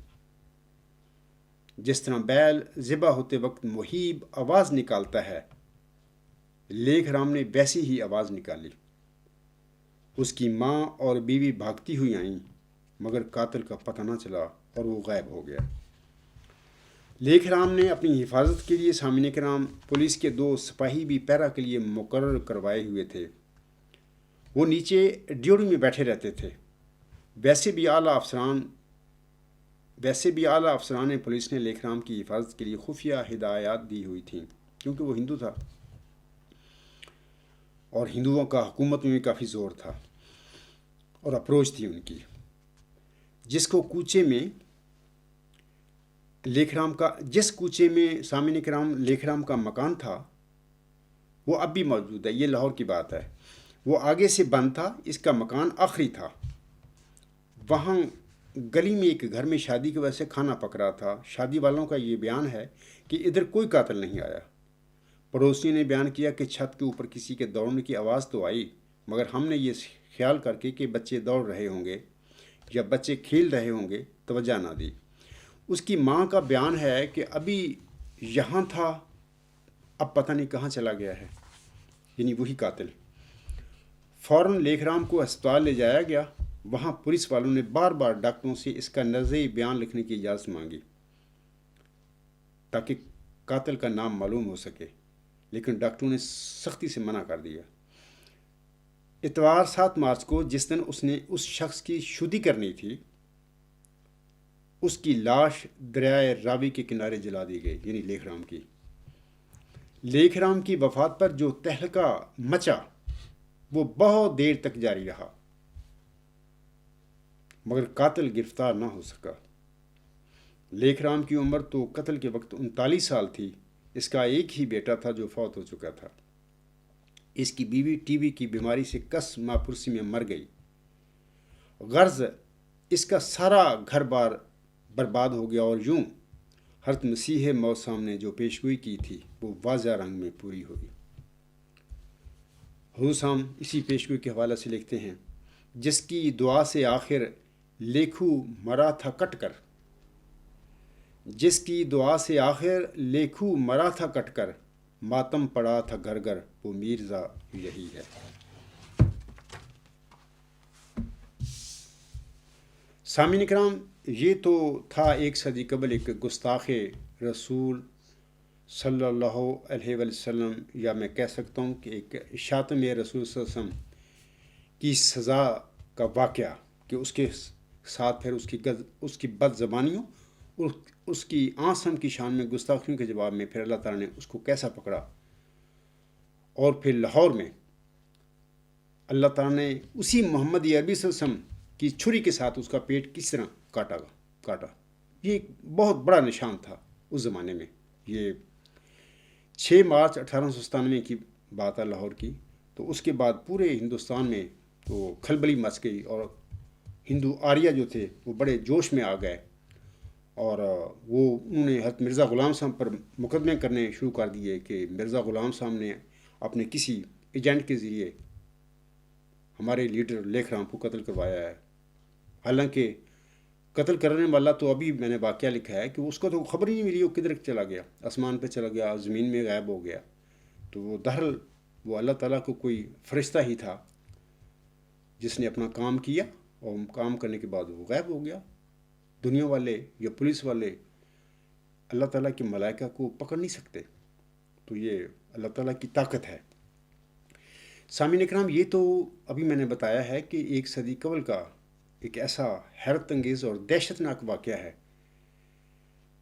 جس طرح بیل ذبح ہوتے وقت مہیب آواز نکالتا ہے، لیکھ رام نے ویسی ہی آواز نکالی۔ اس کی ماں اور بیوی بھاگتی ہوئی آئیں، مگر قاتل کا پتہ نہ چلا اور وہ غائب ہو گیا۔ لیکھ رام نے اپنی حفاظت کے لیے سامعین کرام پولیس کے 2 سپاہی بھی پہرا کے لیے مقرر کروائے ہوئے تھے۔ وہ نیچے ڈیوڑی میں بیٹھے رہتے تھے۔ ویسے بھی اعلیٰ افسران پولیس نے لیکھ رام کی حفاظت کے لیے خفیہ ہدایات دی ہوئی تھیں، کیونکہ وہ ہندو تھا اور ہندوؤں کا حکومت میں بھی کافی زور تھا اور اپروچ تھی ان کی۔ جس کوچے میں سامعین کرام لیکھ رام کا مکان تھا وہ اب بھی موجود ہے، یہ لاہور کی بات ہے۔ وہ آگے سے بند تھا، اس کا مکان آخری تھا۔ وہاں گلی میں ایک گھر میں شادی کی وجہ سے کھانا پک رہا تھا۔ شادی والوں کا یہ بیان ہے کہ ادھر کوئی قاتل نہیں آیا۔ پڑوسی نے بیان کیا کہ چھت کے اوپر کسی کے دوڑنے کی آواز تو آئی، مگر ہم نے یہ خیال کر کے کہ بچے دوڑ رہے ہوں گے یا بچے کھیل رہے ہوں گے توجہ نہ دی۔ اس کی ماں کا بیان ہے کہ ابھی یہاں تھا، اب پتہ نہیں کہاں چلا گیا ہے، یعنی وہی قاتل۔ فوراً لیکھ رام کو ہسپتال لے جایا گیا۔ وہاں پولیس والوں نے بار بار ڈاکٹروں سے اس کا نظری بیان لکھنے کی اجازت مانگی تاکہ قاتل کا نام معلوم ہو سکے، لیکن ڈاکٹروں نے سختی سے منع کر دیا۔ اتوار 7 مارچ کو جس دن اس نے اس شخص کی شدی کرنی تھی، اس کی لاش دریائے راوی کے کنارے جلا دی گئی، یعنی لیکھ رام کی۔ لیکھ رام کی وفات پر جو تہلکہ مچا وہ بہت دیر تک جاری رہا، مگر قاتل گرفتار نہ ہو سکا۔ لیکھ رام کی عمر تو قتل کے وقت 39 سال تھی۔ اس کا ایک ہی بیٹا تھا جو فوت ہو چکا تھا۔ اس کی بیوی ٹی بی کی بیماری سے کس ماپرسی میں مر گئی۔ غرض اس کا سارا گھر بار برباد ہو گیا، اور یوں حضرت مسیح موعود صاحب نے جو پیشگوئی کی تھی وہ واضح رنگ میں پوری ہوئی۔ حضور صاحب اسی پیشگوئی کے حوالے سے لکھتے ہیں، جس کی دعا سے آخر لیکھو مرا تھا کٹ کر، جس کی دعا سے آخر لیکھو مرا تھا کٹ کر، ماتم پڑا تھا گھر گھر، وہ میرزا یہی ہے۔ سامعین کرام، یہ تو تھا 1 صدی قبل ایک گستاخ رسول صلی اللہ علیہ وسلم، یا میں کہہ سکتا ہوں کہ ایک شاتم رسول صلی اللہ علیہ وسلم کی سزا کا واقعہ، کہ اس کے ساتھ پھر اس کی بد زبانیوں اس کی آنسم کی شان میں گستاخیوں کے جواب میں پھر اللہ تعالیٰ نے اس کو کیسا پکڑا، اور پھر لاہور میں اللہ تعالیٰ نے اسی محمد عربی صلی اللہ علیہ وسلم کی چھری کے ساتھ اس کا پیٹ کس طرح کاٹا۔ یہ ایک بہت بڑا نشان تھا اس زمانے میں۔ یہ 6 مارچ 1897 کی بات ہے لاہور کی۔ تو اس کے بعد پورے ہندوستان میں تو کھلبلی مچ گئی، اور ہندو آریہ جو تھے وہ بڑے جوش میں آ گئے، اور انہوں نے حضرت مرزا غلام صاحب پر مقدمے کرنے شروع کر دیے کہ مرزا غلام صاحب نے اپنے کسی ایجنٹ کے ذریعے ہمارے لیڈر لیکھ رام کو قتل کروایا ہے۔ حالانکہ قتل کرنے والا تو ابھی میں نے واقعہ لکھا ہے کہ اس کو تو خبر ہی نہیں ملی وہ کدھر چلا گیا، آسمان پہ چلا گیا، زمین میں غائب ہو گیا۔ تو وہ دراصل وہ اللہ تعالیٰ کو کوئی فرشتہ ہی تھا جس نے اپنا کام کیا، اور کام کرنے کے بعد وہ غائب ہو گیا۔ دنیا والے یا پولیس والے اللہ تعالیٰ کے ملائکہ کو پکڑ نہیں سکتے۔ تو یہ اللہ تعالیٰ کی طاقت ہے۔ سامعین اکرام، یہ تو ابھی میں نے بتایا ہے کہ 1 صدی قبل کا ایک ایسا حیرت انگیز اور دہشت ناک واقعہ ہے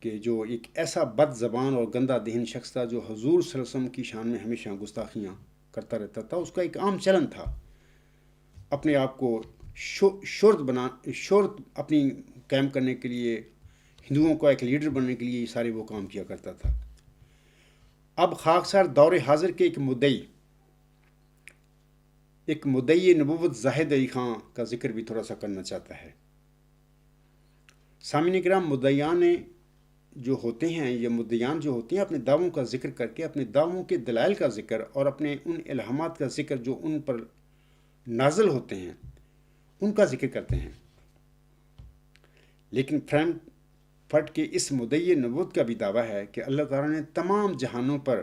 کہ جو ایک ایسا بد زبان اور گندہ دہن شخص تھا جو حضور صلی اللہ علیہ وسلم کی شان میں ہمیشہ گستاخیاں کرتا رہتا تھا۔ اس کا ایک عام چلن تھا اپنے آپ کو شہرت اپنی قائم کرنے کے لیے، ہندوؤں کا ایک لیڈر بننے کے لیے یہ سارے وہ کام کیا کرتا تھا۔ اب خاکسار دور حاضر کے ایک مدعی نبوت زاہد علی خان کا ذکر بھی تھوڑا سا کرنا چاہتا ہے۔ سامعین کرام، مدعیان جو ہوتے ہیں اپنے دعووں کا ذکر کر کے، اپنے دعووں کے دلائل کا ذکر اور اپنے ان الہامات کا ذکر جو ان پر نازل ہوتے ہیں ان کا ذکر کرتے ہیں، لیکن فرینکفرٹ کے اس مدعی نبوت کا بھی دعویٰ ہے کہ اللہ تعالیٰ نے تمام جہانوں پر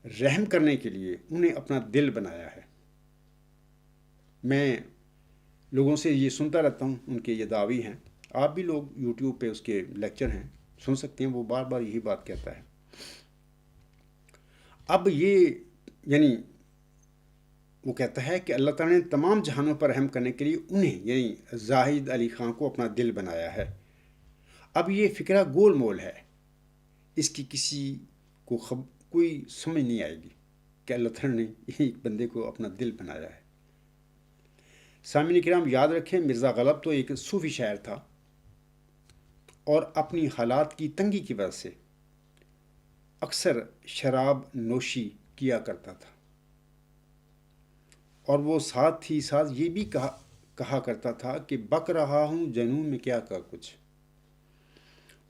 رحم کرنے کے لیے انہیں اپنا دل بنایا ہے۔ میں لوگوں سے یہ سنتا رہتا ہوں، ان کے یہ دعوی ہیں، آپ بھی لوگ یوٹیوب پہ اس کے لیکچر ہیں سن سکتے ہیں، وہ بار بار یہی بات کہتا ہے۔ اب یہ یعنی وہ کہتا ہے کہ اللہ تعالیٰ نے تمام جہانوں پر رحم کرنے کے لیے انہیں یعنی زاہد علی خان کو اپنا دل بنایا ہے۔ اب یہ فکرہ گول مول ہے، اس کی کسی کو کوئی سمجھ نہیں آئے گی کہ اللہ تعالیٰ نے ایک بندے کو اپنا دل بنایا ہے۔ سامعین کرام، یاد رکھیں مرزا غالب تو ایک صوفی شاعر تھا، اور اپنی حالات کی تنگی کی وجہ سے اکثر شراب نوشی کیا کرتا تھا، اور وہ ساتھ ہی ساتھ یہ بھی کہا کرتا تھا کہ بک رہا ہوں جنوں میں کیا کچھ،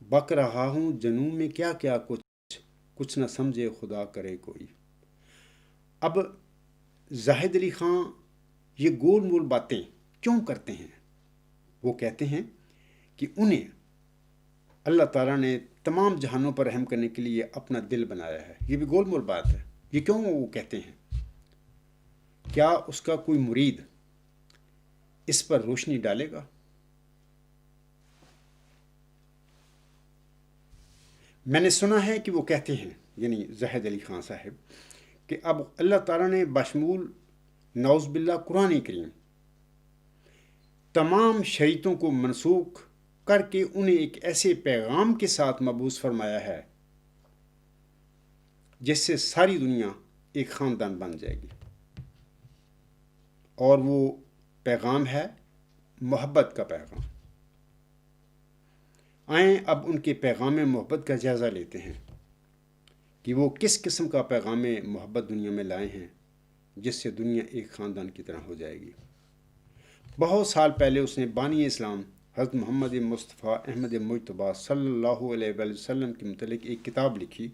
بک رہا ہوں جنوں میں کیا کچھ نہ سمجھے خدا کرے کوئی۔ اب زاہد علی خان یہ گول مول باتیں کیوں کرتے ہیں؟ وہ کہتے ہیں کہ انہیں اللہ تعالیٰ نے تمام جہانوں پر رحم کرنے کے لیے اپنا دل بنایا ہے۔ یہ بھی گول مول بات ہے۔ یہ کیوں وہ کہتے ہیں؟ کیا اس کا کوئی مرید اس پر روشنی ڈالے گا؟ میں نے سنا ہے کہ وہ کہتے ہیں یعنی زاہد علی خان صاحب کہ اب اللہ تعالیٰ نے بشمول نعوذ باللہ قرآن کریم تمام شریعتوں کو منسوخ کر کے انہیں ایک ایسے پیغام کے ساتھ مبعوث فرمایا ہے جس سے ساری دنیا ایک خاندان بن جائے گی، اور وہ پیغام ہے محبت کا پیغام۔ آئیں اب ان کے پیغام محبت کا جائزہ لیتے ہیں کہ وہ کس قسم کا پیغام محبت دنیا میں لائے ہیں جس سے دنیا ایک خاندان کی طرح ہو جائے گی۔ بہت سال پہلے اس نے بانی اسلام حضرت محمد مصطفیٰ احمد مجتبیٰ صلی اللہ علیہ وآلہ وسلم کے متعلق ایک کتاب لکھی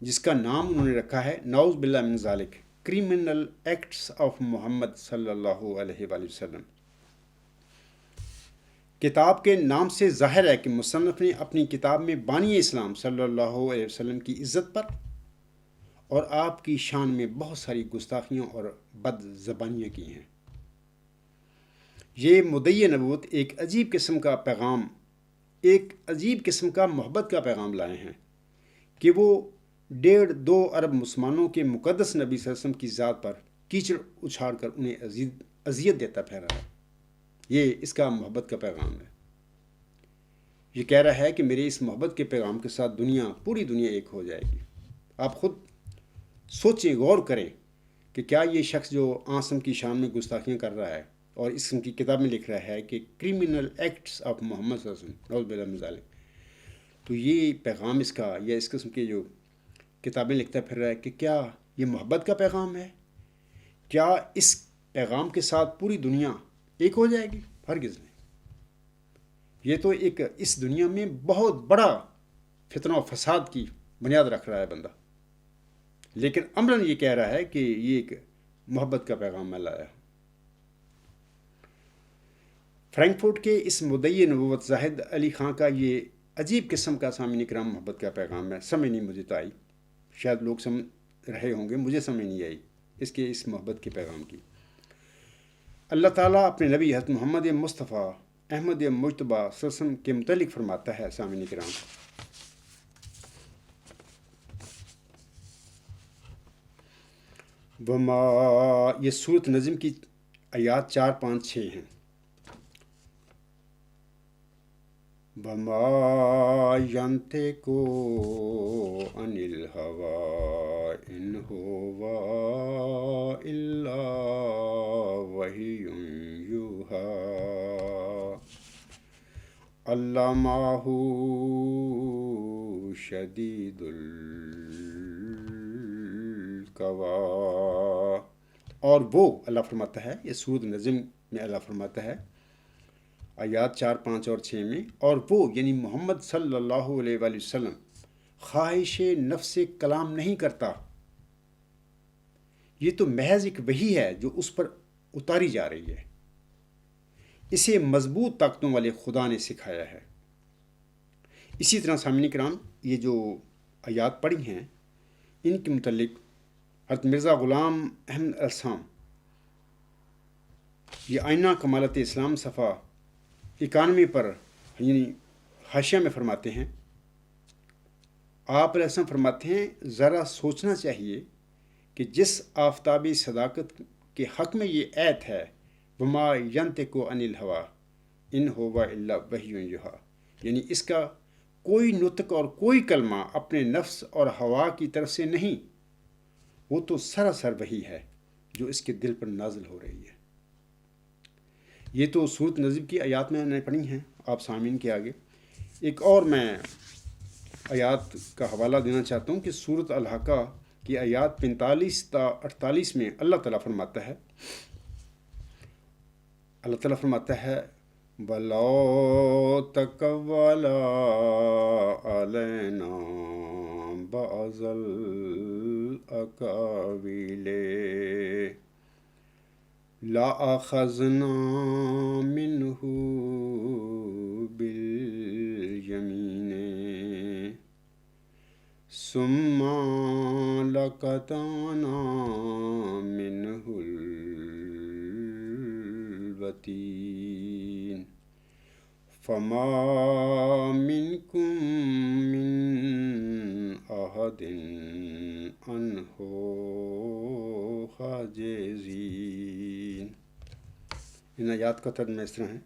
جس کا نام انہوں نے رکھا ہے نعوذ باللہ من ذالک، کرمنل ایکٹس آف محمد صلی اللہ علیہ وآلہ وسلم۔ کتاب کے نام سے ظاہر ہے کہ مصنف نے اپنی کتاب میں بانی اسلام صلی اللہ علیہ وسلم کی عزت پر اور آپ کی شان میں بہت ساری گستاخیاں اور بد زبانیاں کی ہیں۔ یہ مدعی نبوت ایک عجیب قسم کا محبت کا پیغام لائے ہیں کہ وہ 1.5-2 ارب مسلمانوں کے مقدس نبی صلی اللہ علیہ وسلم کی ذات پر کیچڑ اچھاڑ کر انہیں اذیت دیتا پھیرا ہے۔ یہ اس کا محبت کا پیغام ہے۔ یہ کہہ رہا ہے کہ میرے اس محبت کے پیغام کے ساتھ پوری دنیا ایک ہو جائے گی۔ آپ خود سوچیں، غور کریں کہ کیا یہ شخص جو آسم کی شان میں گستاخیاں کر رہا ہے اور اس قسم کی کتاب میں لکھ رہا ہے کہ کرمنل ایکٹس آف محمد صلی اللہ علیہ وسلم، نعوذ باللہ من ذالک، تو یہ پیغام اس کا یا اس قسم کی جو کتابیں لکھتا پھر رہا ہے کہ کیا یہ محبت کا پیغام ہے؟ کیا اس پیغام کے ساتھ پوری دنیا ایک ہو جائے گی؟ ہرگز نہیں۔ یہ تو ایک اس دنیا میں بہت بڑا فتنہ و فساد کی بنیاد رکھ رہا ہے بندہ، لیکن عملاً یہ کہہ رہا ہے کہ یہ ایک محبت کا پیغام میں لایا۔ فرینکفورٹ کے اس مدعی نبوت زاہد علی خان کا یہ عجیب قسم کا سامعین کرام محبت کا پیغام ہے۔ سمجھ نہیں مجھے تو آئی، شاید لوگ سمجھ رہے ہوں گے، مجھے سمجھ نہیں آئی اس محبت کے پیغام کی۔ اللہ تعالیٰ اپنے نبی حضرت محمد مصطفیٰ احمد مجتبیٰ صلی اللہ علیہ وسلم کے متعلق فرماتا ہے، سامعین کرام، وما، یہ سورۃ نجم کی آیات 4، 5، 6 ہیں۔ وما ینطق عن الہویٰ ان ہوا الا وحی یوحیٰ علمہ شدید القویٰ۔ اور وہ اللہ فرماتا ہے، یہ سورۃ نجم میں اللہ فرماتا ہے آیات 4، 5 اور 6 میں، اور وہ یعنی محمد صلی اللہ علیہ وآلہ وسلم خواہش نفس کلام نہیں کرتا، یہ تو محض ایک وحی ہے جو اس پر اتاری جا رہی ہے، اسے مضبوط طاقتوں والے خدا نے سکھایا ہے۔ اسی طرح سامعین کرام، یہ جو آیات پڑھی ہیں ان کے متعلق حضرت مرزا غلام احمد السام، یہ آئینہ کمالت اسلام صفحہ 91 پر یعنی حاشیہ میں فرماتے ہیں، آپ علیہ السلام فرماتے ہیں، ذرا سوچنا چاہیے کہ جس آفتابی صداقت کے حق میں یہ ایت ہے، وما ینطق عن الہویٰ ان ہوا الا وحی یوحیٰ، یعنی اس کا کوئی نطق اور کوئی کلمہ اپنے نفس اور ہوا کی طرف سے نہیں، وہ تو سراسر وحی ہے جو اس کے دل پر نازل ہو رہی ہے۔ یہ تو سورۃ نجم کی آیات میں نے پڑھی ہیں، آپ سامعین کے آگے ایک اور میں آیات کا حوالہ دینا چاہتا ہوں کہ سورۃ الحاقہ کی آیات 45 تا 48 میں اللہ تعالیٰ فرماتا ہے، وَلَوْ تَقَوَّلَ عَلَيْنَا بَعْضَ الْأَقَاوِيلِ لَأَخَذْنَا مِنْهُ بِالْيَمِينِ ثُمَّ لَقَطَعْنَا مِنْهُ الْوَتِينَ فَمَا مِنْكُمْ مِنْ أَحَدٍ عَنْهُ حَاجِزِينَ۔ ان آیات کا ترجمہ اس طرح ہے،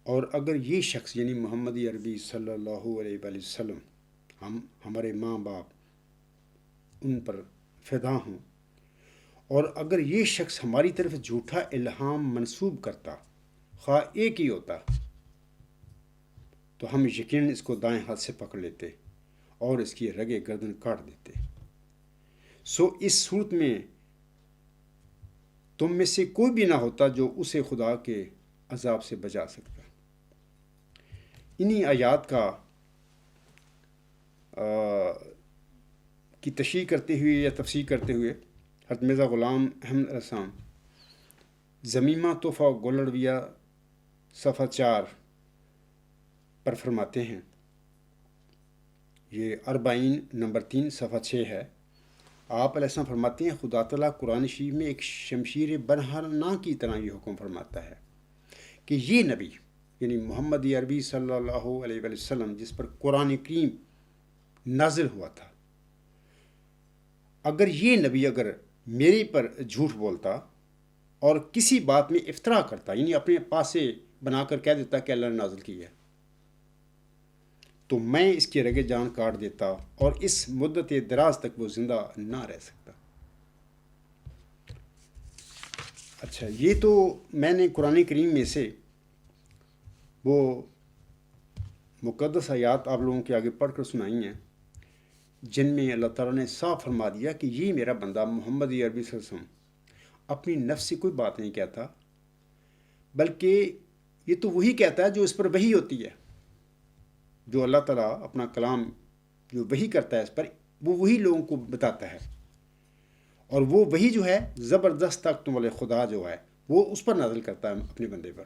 اور اگر یہ شخص یعنی محمد عربی صلی اللہ علیہ وآلہ وسلم، ہمارے ماں باپ ان پر فدا ہوں، اور اگر یہ شخص ہماری طرف جھوٹا الہام منسوب کرتا، خواہ ایک ہی ہوتا، تو ہم یقیناً اس کو دائیں ہاتھ سے پکڑ لیتے اور اس کی رگے گردن کاٹ دیتے۔ سو اس صورت میں تم میں سے کوئی بھی نہ ہوتا جو اسے خدا کے عذاب سے بچا سکتا۔ انہی آیات کی تشریح کرتے ہوئے یا تفسیر کرتے ہوئے حضرت مرزا غلام احمد السام زمیمہ تحفہ گولڑویہ صفحہ 4 پر فرماتے ہیں، یہ 40 نمبر 3 صفحہ 6 ہے۔ آپ علیہ السلام فرماتے ہیں، خدا تعالیٰ قرآن شریف میں ایک شمشیر برہنہ کی طرح یہ حکم فرماتا ہے کہ یہ نبی یعنی محمد عربی صلی اللہ علیہ وآلہ وسلم جس پر قرآن کریم نازل ہوا تھا، اگر یہ نبی میرے پر جھوٹ بولتا اور کسی بات میں افترا کرتا، یعنی اپنے پاس سے بنا کر کہہ دیتا کہ اللہ نے نازل کی ہے، تو میں اس کی رگِ جان کاٹ دیتا اور اس مدت دراز تک وہ زندہ نہ رہ سکتا۔ اچھا، یہ تو میں نے قرآن کریم میں سے وہ مقدس آیات آپ لوگوں کے آگے پڑھ کر سنائی ہیں جن میں اللہ تعالیٰ نے صاف فرما دیا کہ یہ میرا بندہ محمد عربی صلی اللہ علیہ وسلم اپنی نفس سے کوئی بات نہیں کہتا، بلکہ یہ تو وہی کہتا ہے جو اس پر وحی ہوتی ہے۔ جو اللہ تعالیٰ اپنا کلام جو وحی کرتا ہے اس پر، وہ وہی لوگوں کو بتاتا ہے، اور وہ وہی جو ہے زبردست طاقتوں والے خدا جو ہے وہ اس پر نازل کرتا ہے اپنے بندے پر۔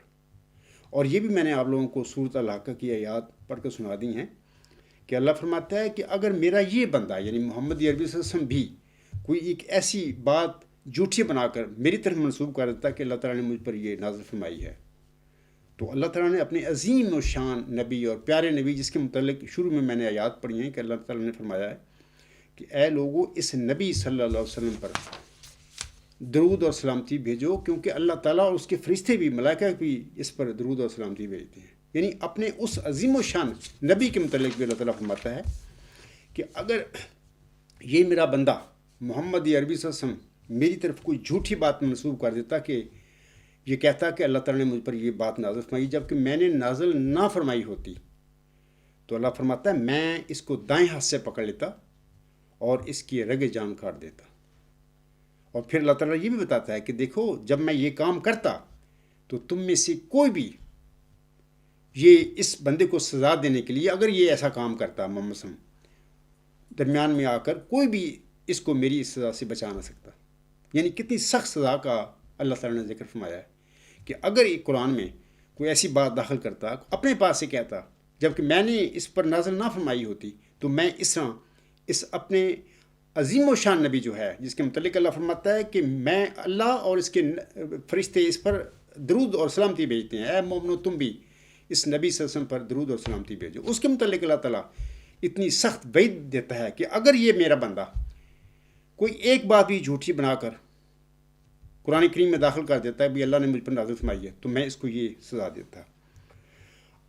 اور یہ بھی میں نے آپ لوگوں کو سورۃ الحاقہ کی آیات پڑھ کر سنا دی ہیں کہ اللہ فرماتا ہے کہ اگر میرا یہ بندہ یعنی محمد عربی صلی اللہ علیہ وسلم بھی کوئی ایک ایسی بات جھوٹی بنا کر میری طرف منسوب کر دیتا کہ اللہ تعالیٰ نے مجھ پر یہ نازل فرمائی ہے، تو اللہ تعالیٰ نے اپنے عظیم و شان نبی اور پیارے نبی جس کے متعلق شروع میں نے آیات پڑھی ہیں کہ اللہ تعالیٰ نے فرمایا ہے کہ اے لوگو اس نبی صلی اللہ علیہ وسلم پر درود اور سلامتی بھیجو، کیونکہ اللہ تعالیٰ اور اس کے فرشتے بھی ملائکہ بھی اس پر درود اور سلامتی بھیجتے ہیں۔ یعنی اپنے اس عظیم و شان نبی کے متعلق بھی اللہ تعالیٰ فرماتا ہے کہ اگر یہ میرا بندہ محمد عربی صلی اللہ علیہ وسلم میری طرف کوئی جھوٹی بات منسوب کر دیتا کہ یہ کہتا کہ اللہ تعالیٰ نے مجھ پر یہ بات نازل فرمائی جبکہ میں نے نازل نہ فرمائی ہوتی، تو اللہ فرماتا ہے میں اس کو دائیں ہاتھ سے پکڑ لیتا اور اس کی رگِ جان کاٹ دیتا۔ اور پھر اللہ تعالیٰ یہ بھی بتاتا ہے کہ دیکھو جب میں یہ کام کرتا تو تم میں سے کوئی بھی یہ اس بندے کو سزا دینے کے لیے اگر یہ ایسا کام کرتا محمد صلی اللہ علیہ وسلم درمیان میں آ کر کوئی بھی اس کو میری اس سزا سے بچا نہ سکتا۔ یعنی کتنی سخت سزا کا اللہ تعالیٰ نے ذکر فرمایا ہے کہ اگر ایک قرآن میں کوئی ایسی بات داخل کرتا اپنے پاس سے کہتا جبکہ میں نے اس پر نازل نہ فرمائی ہوتی، تو میں اس طرح اس اپنے عظیم و شان نبی جو ہے جس کے متعلق اللہ فرماتا ہے کہ میں اللہ اور اس کے فرشتے اس پر درود اور سلامتی بھیجتے ہیں، اے مومنو تم بھی اس نبی صلی اللہ علیہ وسلم پر درود اور سلامتی بھیجو۔ اس کے متعلق اللہ تعالیٰ اتنی سخت وعید دیتا ہے کہ اگر یہ میرا بندہ کوئی ایک بات بھی جھوٹی بنا کر قرآن کریم میں داخل کر دیتا ہے بھی اللہ نے مجھ پر نازل فرمائی ہے، تو میں اس کو یہ سزا دیتا۔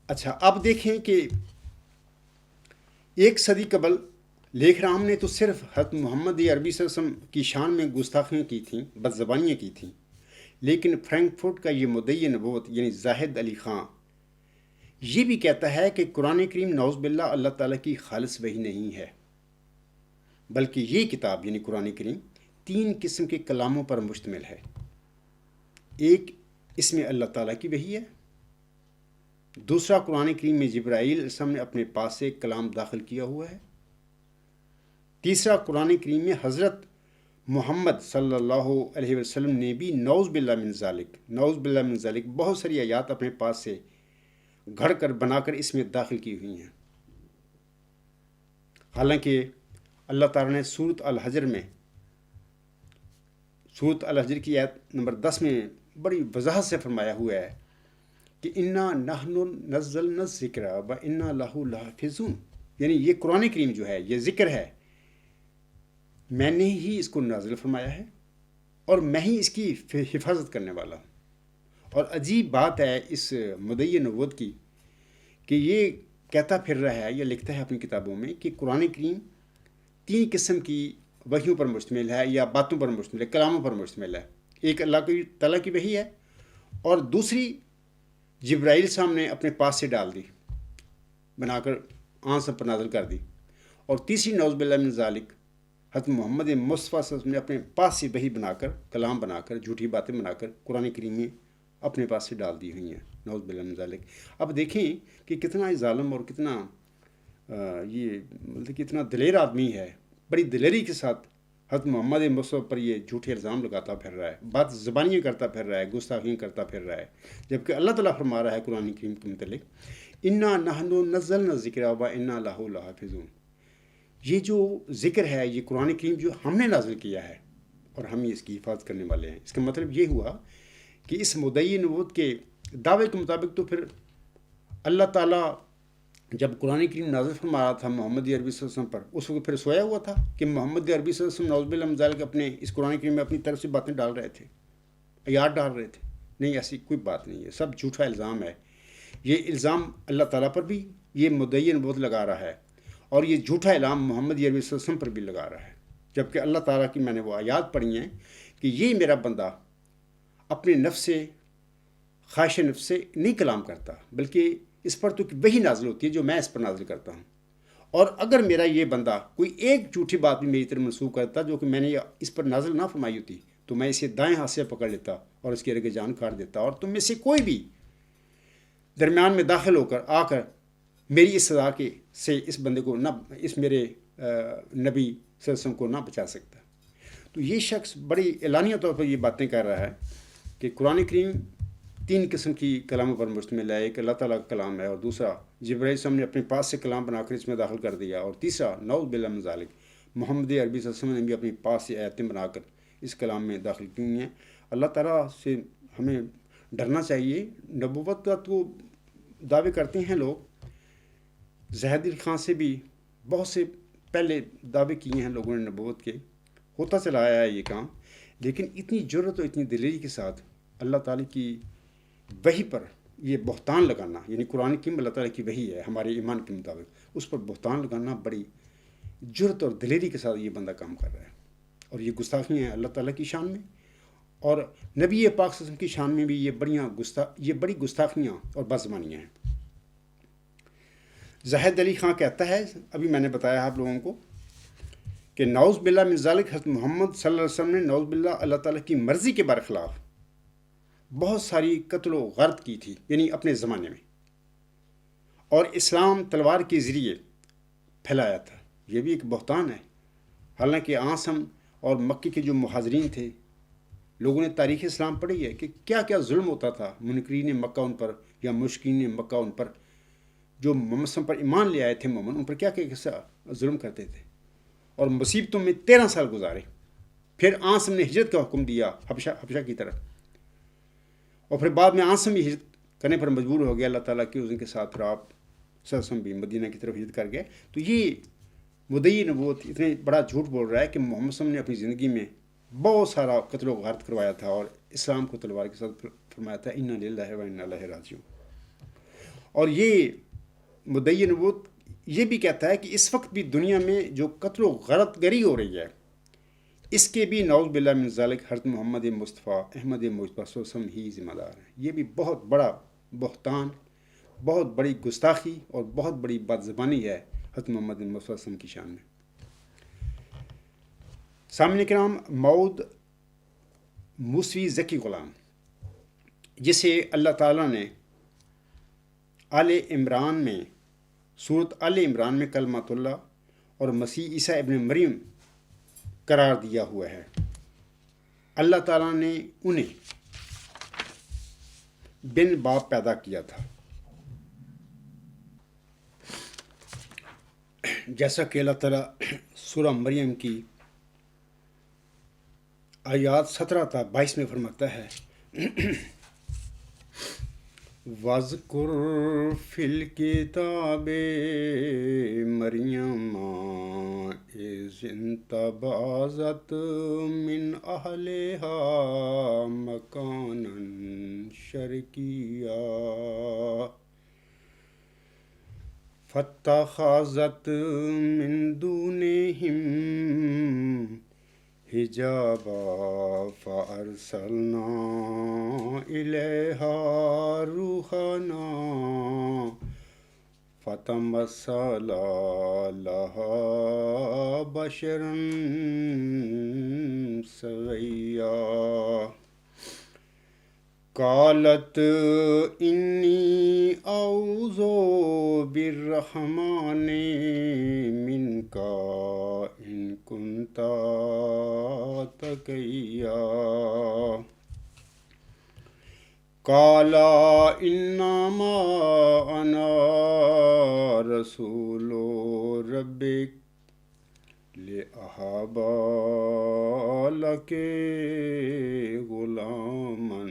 اچھا، اب دیکھیں کہ 1 صدی قبل لیکھ رام نے تو صرف حضرت محمد عربی صلی اللہ علیہ وسلم کی شان میں گستاخیاں کی تھیں، بد زبانیاں کی تھیں، لیکن فرینکفرٹ کا یہ مدعی نبوت یعنی زاہد علی خان یہ بھی کہتا ہے کہ قرآن کریم نعوذ باللہ اللہ تعالیٰ کی خالص وحی نہیں ہے، بلکہ یہ کتاب یعنی قرآن کریم 3 قسم کے کلاموں پر مشتمل ہے۔ ایک اس میں اللہ تعالیٰ کی وحی ہے، دوسرا قرآن کریم میں جبرائیل علیہ السلام نے اپنے پاس سے ایک کلام داخل کیا ہوا ہے، تیسرا قرآن کریم میں حضرت محمد صلی اللہ علیہ وسلم نے بھی نعوذ باللہ من ذالک بہت ساری آیات اپنے پاس سے گھڑ کر بنا کر اس میں داخل کی ہوئی ہیں۔ حالانکہ اللہ تعالیٰ نے سورۃ الحجر کی آیت نمبر 10 میں بڑی وضاحت سے فرمایا ہوا ہے کہ انا نحن نزلنا الذکر و انا لہ لحافظون، یعنی یہ قرآن کریم جو ہے یہ ذکر ہے، میں نے ہی اس کو نازل فرمایا ہے اور میں ہی اس کی حفاظت کرنے والا ہوں۔ اور عجیب بات ہے اس مدعی نبوت کی کہ یہ کہتا پھر رہا ہے یا لکھتا ہے اپنی کتابوں میں کہ قرآن کریم 3 قسم کی وحیوں پر مشتمل ہے یا باتوں پر مشتمل ہے، کلاموں پر مشتمل ہے۔ ایک اللہ کی تعالیٰ کی وحی ہے، اور دوسری جبرائیل صاحب نے اپنے پاس سے ڈال دی، بنا کر آن سب پر نازل کر دی، اور تیسری نعوذ باللہ من ذالک حضرت محمد مصطفیٰ صلی اللہ علیہ وسلم نے اپنے پاس سے وحی بنا کر کلام بنا کر جھوٹی باتیں بنا کر قرآن کریم میں اپنے پاس سے ڈال دی ہوئی ہیں، نعوذ باللہ من ذالک۔ اب دیکھیں کہ کتنا ظالم اور کتنا یہ مطلب کتنا دلیر آدمی ہے، بڑی دلیری کے ساتھ حضرت محمد مصطفیٰ پر یہ جھوٹے الزام لگاتا پھر رہا ہے، بات زبانیاں کرتا پھر رہا ہے، گستاخیاں کرتا پھر رہا ہے، جبکہ اللہ تعالیٰ فرما رہا ہے قرآن کریم کے متعلق انا نحن نزلنا الذکر و انا لہ لحافظون۔ یہ جو ذکر ہے یہ قرآن کریم جو ہم نے نازل کیا ہے اور ہم ہی اس کی حفاظت کرنے والے ہیں۔ اس کا مطلب یہ ہوا کہ اس مدعی نبوت کے دعوے کے مطابق تو پھر اللہ تعالیٰ جب قرآن کریم نازل فرما رہا تھا محمد عربی صلی اللہ علیہ وسلم پر، اس وقت پھر سویا ہوا تھا کہ محمد عربی صلی اللہ علیہ وسلم نعوذ باللہ من ذالک اپنے اس قرآن کریم میں اپنی طرف سے باتیں ڈال رہے تھے، آیات ڈال رہے تھے؟ نہیں، ایسی کوئی بات نہیں ہے، سب جھوٹا الزام ہے۔ یہ الزام اللہ تعالیٰ پر بھی یہ مدعی نبوت لگا رہا ہے، اور یہ جھوٹا الہام محمد عربی صلی اللہ علیہ وسلم پر بھی لگا رہا ہے، جبکہ اللہ تعالیٰ کی میں نے وہ آیات پڑھی ہیں کہ یہ میرا بندہ اپنے نفس سے، خواہش نفس سے نہیں کلام کرتا، بلکہ اس پر تو وہی نازل ہوتی ہے جو میں اس پر نازل کرتا ہوں، اور اگر میرا یہ بندہ کوئی ایک جھوٹی بات بھی میری طرف منسوخ کرتا جو کہ میں نے اس پر نازل نہ فرمائی ہوتی، تو میں اسے دائیں ہاتھ سے پکڑ لیتا اور اس کی رگے جان کاٹ دیتا، اور تم میں سے کوئی بھی درمیان میں داخل ہو کر آ کر میری اس سزا کے سے اس بندے کو نہ، اس میرے نبی صلی اللہ علیہ وسلم کو نہ بچا سکتا۔ تو یہ شخص بڑی اعلانیہ طور پر یہ باتیں کر رہا ہے کہ قرآن کریم 3 قسم کی کلاموں پر مشتمل ہے، ایک اللہ تعالیٰ کا کلام ہے، اور دوسرا جبرائیل علیہ السلام نے اپنے پاس سے کلام بنا کر اس میں داخل کر دیا، اور تیسرا نعوذ باللہ من ذالک محمد عربی صلی اللہ علیہ وسلم نے بھی اپنی پاس سے آیتیں بنا کر اس کلام میں داخل کی ہوئی ہیں۔ اللہ تعالیٰ سے ہمیں ڈرنا چاہیے۔ نبوت کا تو دعوے کرتے ہیں لوگ، زاہد علی خان سے بھی بہت سے پہلے دعوے کیے ہیں لوگوں نے نبوت کے، ہوتا چلا آیا ہے یہ کام، لیکن اتنی جرت اور اتنی دلیری کے ساتھ اللہ تعالیٰ کی وحی پر یہ بہتان لگانا، یعنی قرآن کی اللہ تعالیٰ کی وحی ہے ہمارے ایمان کے مطابق، اس پر بہتان لگانا بڑی جرت اور دلیری کے ساتھ یہ بندہ کام کر رہا ہے، اور یہ گستاخیاں ہیں اللہ تعالیٰ کی شان میں، اور نبی پاک صلی اللہ علیہ وسلم کی شان میں بھی یہ بڑی گستاخیاں اور بدزبانیاں ہیں۔ زاہد علی خان کہتا ہے، ابھی میں نے بتایا آپ لوگوں کو، کہ نعوذ باللہ من ذالک حضرت محمد صلی اللہ علیہ وسلم نے نعوذ باللہ اللہ تعالیٰ کی مرضی کے برخلاف بہت ساری قتل و غارت کی تھی، یعنی اپنے زمانے میں، اور اسلام تلوار کے ذریعے پھیلایا تھا۔ یہ بھی ایک بہتان ہے۔ حالانکہ عاصم اور مکی کے جو مہاجرین تھے، لوگوں نے تاریخ اسلام پڑھی ہے کہ کیا کیا ظلم ہوتا تھا منکرین مکہ ان پر، یا مشرکین مکہ ان پر، جو محمد صلی اللہ علیہ وسلم پر ایمان لے آئے تھے مومن، ان پر کیا کیا ظلم کرتے تھے، اور مصیبتوں میں 13 سال گزارے۔ پھر عاصم نے ہجرت کا حکم دیا حبشہ کی طرف، اور پھر بعد میں عاصم بھی ہجرت کرنے پر مجبور ہو گیا اللہ تعالیٰ کے اذن کے ساتھ، پھر آپ صلی اللہ علیہ وسلم بھی مدینہ کی طرف ہجرت کر گئے۔ تو یہ مدعی نبوت اتنے بڑا جھوٹ بول رہا ہے کہ محمد صلی اللہ علیہ وسلم نے اپنی زندگی میں بہت سارا قتل و غارت کروایا تھا، اور اسلام کو تلوار کے ساتھ فرمایا تھا انا للہ و انا الیہ راجعون۔ اور یہ مدعی نبوت یہ بھی کہتا ہے کہ اس وقت بھی دنیا میں جو قتل و غارت گری ہو رہی ہے، اس کے بھی نعوذ باللہ من ذالک حضرت محمد مصطفیٰ احمد مجتبیٰ صلی اللہ علیہ وسلم ہی ذمہ دار ہیں۔ یہ بھی بہت بڑا بہتان، بہت بڑی گستاخی اور بہت بڑی بدزبانی ہے حضرت محمد مصطفیٰ صلی اللہ علیہ وسلم کی شان میں۔ سامعین کرام، مود موسوی ذکی غلام، جسے اللہ تعالیٰ نے آل عمران میں، سورت آل عمران میں کلمۃ اللہ اور مسیح عیسیٰ ابن مریم قرار دیا ہوا ہے، اللہ تعالیٰ نے انہیں بن باپ پیدا کیا تھا، جیسا کہ اللہ تعالیٰ سورہ مریم کی آیات 17 تا 22 میں فرماتا ہے، وَاذْكُرْ فِي الْكِتَابِ مَرْيَمَ إِذِ انتَبَذَتْ مِنْ أَهْلِهَا مَكَانًا شَرْقِيًّا فَاتَّخَذَتْ مِنْ دُونِهِمْ حجابا فأرسلنا إليها روحنا فتمثل لها بشرا سويا قالت إني أعوذ بالرحمن منك إن كنت تقيا قال إنما أنا رسول ربك لأهب لك غلاما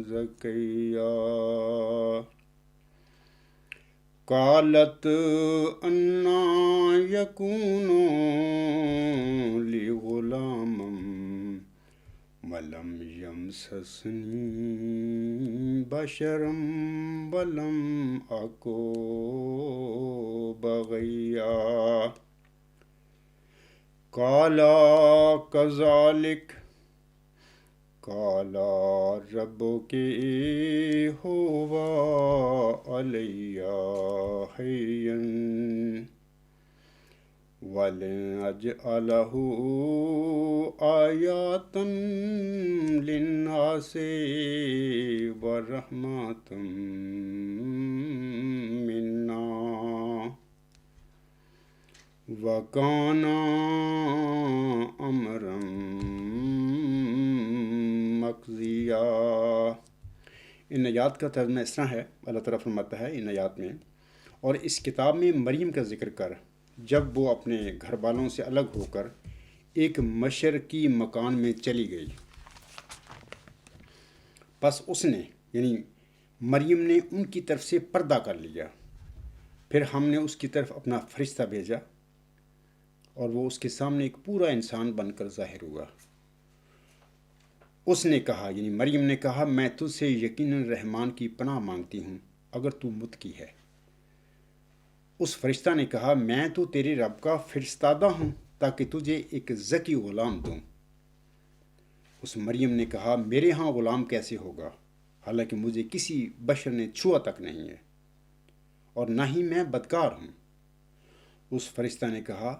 زكيا قالت أنى يكون لي غلام ولم یمسسنی بشرم ولم اکو بغیا قالا کذالک قال ربک هو علی حین وَلِنَجْعَلَهُ آیَاتًا لِلنَّاسِ وَرَحْمَةً مِنَّا وَكَانَ أَمْرًا مَقْضِيًّا۔ ان آیات کا ترجمہ اس طرح ہے، اللہ تعالیٰ فرماتا ہے ان آیات میں، اور اس کتاب میں مریم کا ذکر کر جب وہ اپنے گھر والوں سے الگ ہو کر ایک مشرقی مکان میں چلی گئی، پس اس نے یعنی مریم نے ان کی طرف سے پردہ کر لیا، پھر ہم نے اس کی طرف اپنا فرشتہ بھیجا اور وہ اس کے سامنے ایک پورا انسان بن کر ظاہر ہوا۔ اس نے کہا یعنی مریم نے کہا، میں تجھ سے یقیناً رحمان کی پناہ مانگتی ہوں اگر تو متقی ہے۔ اس فرشتہ نے کہا، میں تو تیرے رب کا فرستادہ ہوں تاکہ تجھے ایک ذکی غلام دوں۔ اس مریم نے کہا، میرے ہاں غلام کیسے ہوگا حالانکہ مجھے کسی بشر نے چھوا تک نہیں ہے اور نہ ہی میں بدکار ہوں۔ اس فرشتہ نے کہا،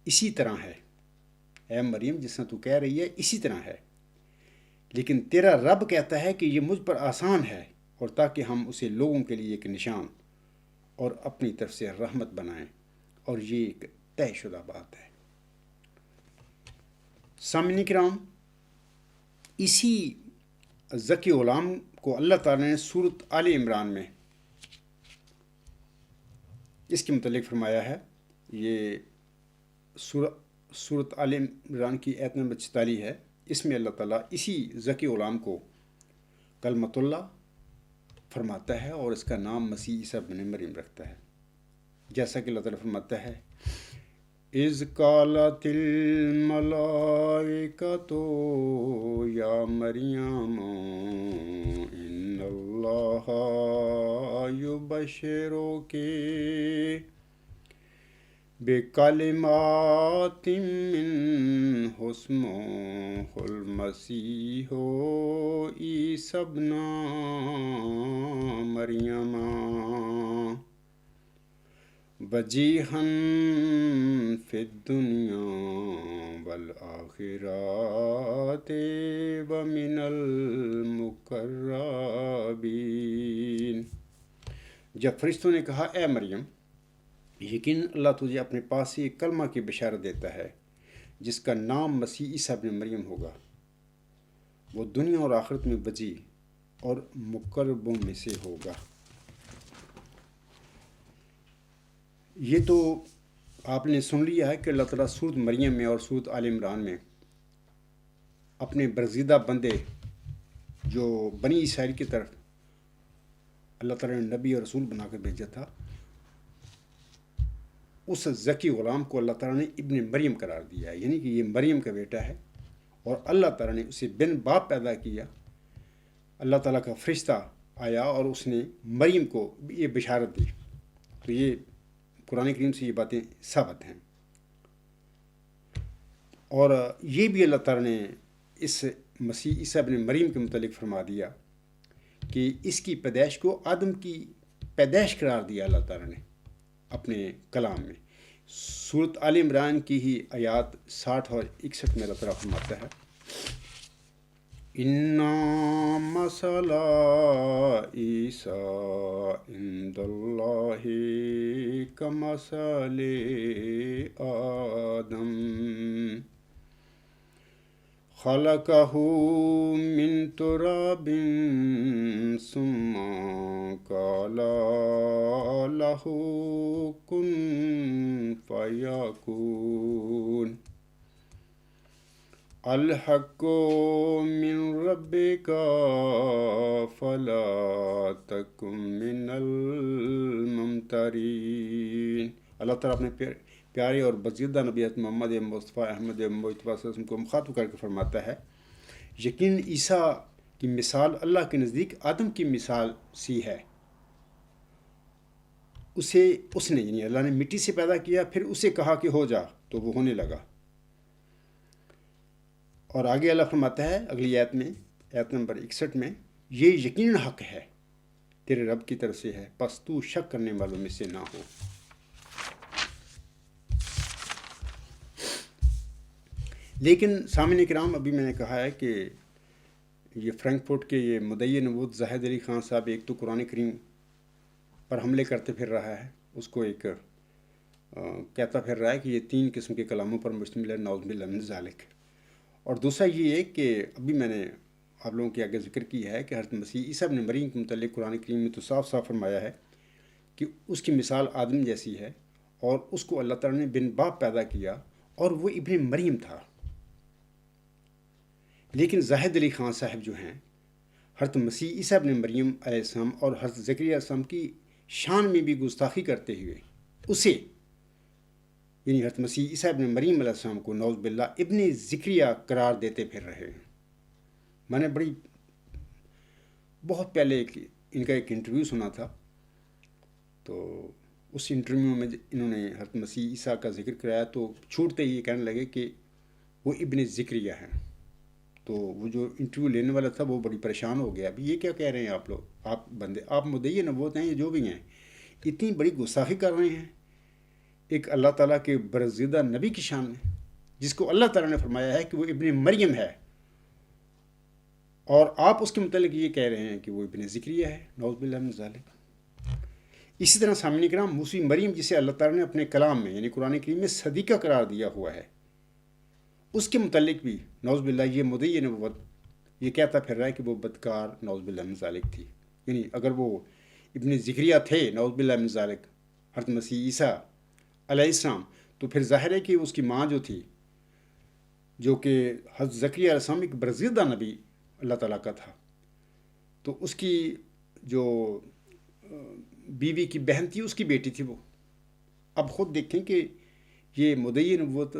اسی طرح ہے اے مریم، جس طرح تو کہہ رہی ہے اسی طرح ہے، لیکن تیرا رب کہتا ہے کہ یہ مجھ پر آسان ہے، اور تاکہ ہم اسے لوگوں کے لیے ایک نشان اور اپنی طرف سے رحمت بنائیں، اور یہ ایک طے شدہ بات ہے۔ سامعین کرام، اسی ذکی غلام کو اللہ تعالیٰ نے سورۃ آل عمران میں اس کے متعلق فرمایا ہے۔ یہ سورۃ آل عمران کی آیت نمبر 44 ہے۔ اس میں اللہ تعالیٰ اسی ذکی غلام کو کلمۃ اللہ فرماتا ہے اور اس کا نام مسیح عیسیٰ بن مریم رکھتا ہے، جیسا کہ اللہ تعالیٰ فرماتا ہے، اذ قالت الملائکۃ یا مریم ان اللہ یبشرک بکلمات منہ اسمہ المسیح عیسی ابن مریم وجیہا فی الدنیا والآخرۃ ومن المقربین۔ جب فرشتوں نے کہا، اے مریم، یقین اللہ تجھے اپنے پاس سے ایک کلمہ کی بشارت دیتا ہے جس کا نام مسیح عیسیٰ ابن مریم ہوگا، وہ دنیا اور آخرت میں وجی اور مقربوں میں سے ہوگا۔ یہ تو آپ نے سن لیا ہے کہ اللہ تعالیٰ سورۃ مریم میں اور سورۃ آل عمران میں اپنے برگزیدہ بندے جو بنی اسرائیل کی طرف اللہ تعالیٰ نے نبی اور رسول بنا کر بھیجا تھا، اس ذکی غلام کو اللہ تعالیٰ نے ابن مریم قرار دیا ہے، یعنی کہ یہ مریم کا بیٹا ہے، اور اللہ تعالیٰ نے اسے بن باپ پیدا کیا۔ اللہ تعالیٰ کا فرشتہ آیا اور اس نے مریم کو یہ بشارت دی۔ تو یہ قرآن کریم سے یہ باتیں ثابت ہیں، اور یہ بھی اللہ تعالیٰ نے اس مسیح عیسیٰ ابن مریم کے متعلق فرما دیا کہ اس کی پیدائش کو آدم کی پیدائش قرار دیا اللہ تعالیٰ نے اپنے کلام میں۔ سورۃ آل عمران کی ہی آیات 60 اور 61 میں اللہ تعالیٰ فرماتا ہے، اِنَّا مَثَلَ عِیسیٰ عِندَ اللہِ کَمَثَلِ آدَمَ خَلَقَهُ مِن تُرَابٍ ثُمَّ قَالَ لَهُ كُن فَيَكُونُ الحق من ربك فلا تكن من الممترین۔ اللہ تعالیٰ اپنے پیارے اور برگزیدہ نبی محمد مصطفیٰ احمد مجتبیٰ صلی اللہ علیہ وسلم کو مخاطب کر کے فرماتا ہے، یقین عیسیٰ کی مثال اللہ کے نزدیک آدم کی مثال سی ہے. اس نے یعنی اللہ نے مٹی سے پیدا کیا، پھر اسے کہا کہ ہو جا، تو وہ ہونے لگا. اور آگے اللہ فرماتا ہے اگلی آیت میں، آیت نمبر 61 میں، یہ یقیناً حق ہے تیرے رب کی طرف سے ہے، پس تو شک کرنے والوں میں سے نہ ہو. لیکن سامعین کرام، ابھی میں نے کہا ہے کہ یہ فرینکفرٹ کے یہ مدعی نبوت زاہد علی خان صاحب ایک تو قرآن کریم پر حملے کرتے پھر رہا ہے، اس کو ایک کہتا پھر رہا ہے کہ یہ 3 قسم کے کلاموں پر مشتمل ہے، نعوذ باللہ من ذالک. اور دوسرا یہ ہے کہ ابھی میں نے آپ لوگوں کے آگے ذکر کیا ہے کہ حضرت مسیح عیسیٰ ابن مریم کے متعلق قرآن کریم میں تو صاف صاف فرمایا ہے کہ اس کی مثال آدم جیسی ہے، اور اس کو اللہ تعالیٰ نے بن باپ پیدا کیا، اور وہ ابن مریم تھا. لیکن زاہد علی خان صاحب جو ہیں، حضرت مسیح عیسیٰ ابن مریم علیہ السلام اور حضرت زکریا علیہ السلام کی شان میں بھی گستاخی کرتے ہوئے اسے یعنی حضرت مسیح عیسیٰ ابن مریم علیہ السلام کو نعوذ باللہ ابن زکریا قرار دیتے پھر رہے ہیں. میں نے بہت پہلے ان کا ایک انٹرویو سنا تھا، تو اس انٹرویو میں انہوں نے حضرت مسیح عیسیٰ کا ذکر کرایا تو چھوٹتے ہی یہ کہنے لگے کہ وہ ابن زکریا ہیں. تو وہ جو انٹرویو لینے والا تھا وہ بڑی پریشان ہو گیا، ابھی یہ کیا کہہ رہے ہیں آپ لوگ، آپ بندے، آپ مدعی نبوت ہیں، یہ جو بھی ہیں، اتنی بڑی گستاخی کر رہے ہیں ایک اللہ تعالیٰ کے برگزیدہ نبی کی شان میں، جس کو اللہ تعالیٰ نے فرمایا ہے کہ وہ ابن مریم ہے، اور آپ اس کے متعلق یہ کہہ رہے ہیں کہ وہ ابن زکریہ ہے، نعوذ باللہ من ذالک. اسی طرح سامعین کرام، موسی مریم جسے اللہ تعالیٰ نے اپنے کلام میں یعنی قرآن کریم میں صدیقہ قرار دیا ہوا ہے، اس کے متعلق بھی نعوذ باللہ یہ مدعی نبوت یہ کہتا پھر رہا ہے کہ وہ بدکار نعوذ باللہ من ذالک تھی. یعنی اگر وہ ابن زکریہ تھے نعوذ باللہ من ذالک حضرت مسیح عیسیٰ علیہ السلام، تو پھر ظاہر ہے کہ اس کی ماں جو تھی، جو کہ حضرت زکریا علیہ السلام ایک برگزیدہ نبی اللہ تعالیٰ کا تھا، تو اس کی جو بیوی کی بہن تھی اس کی بیٹی تھی وہ. اب خود دیکھیں کہ یہ مدعی نبوت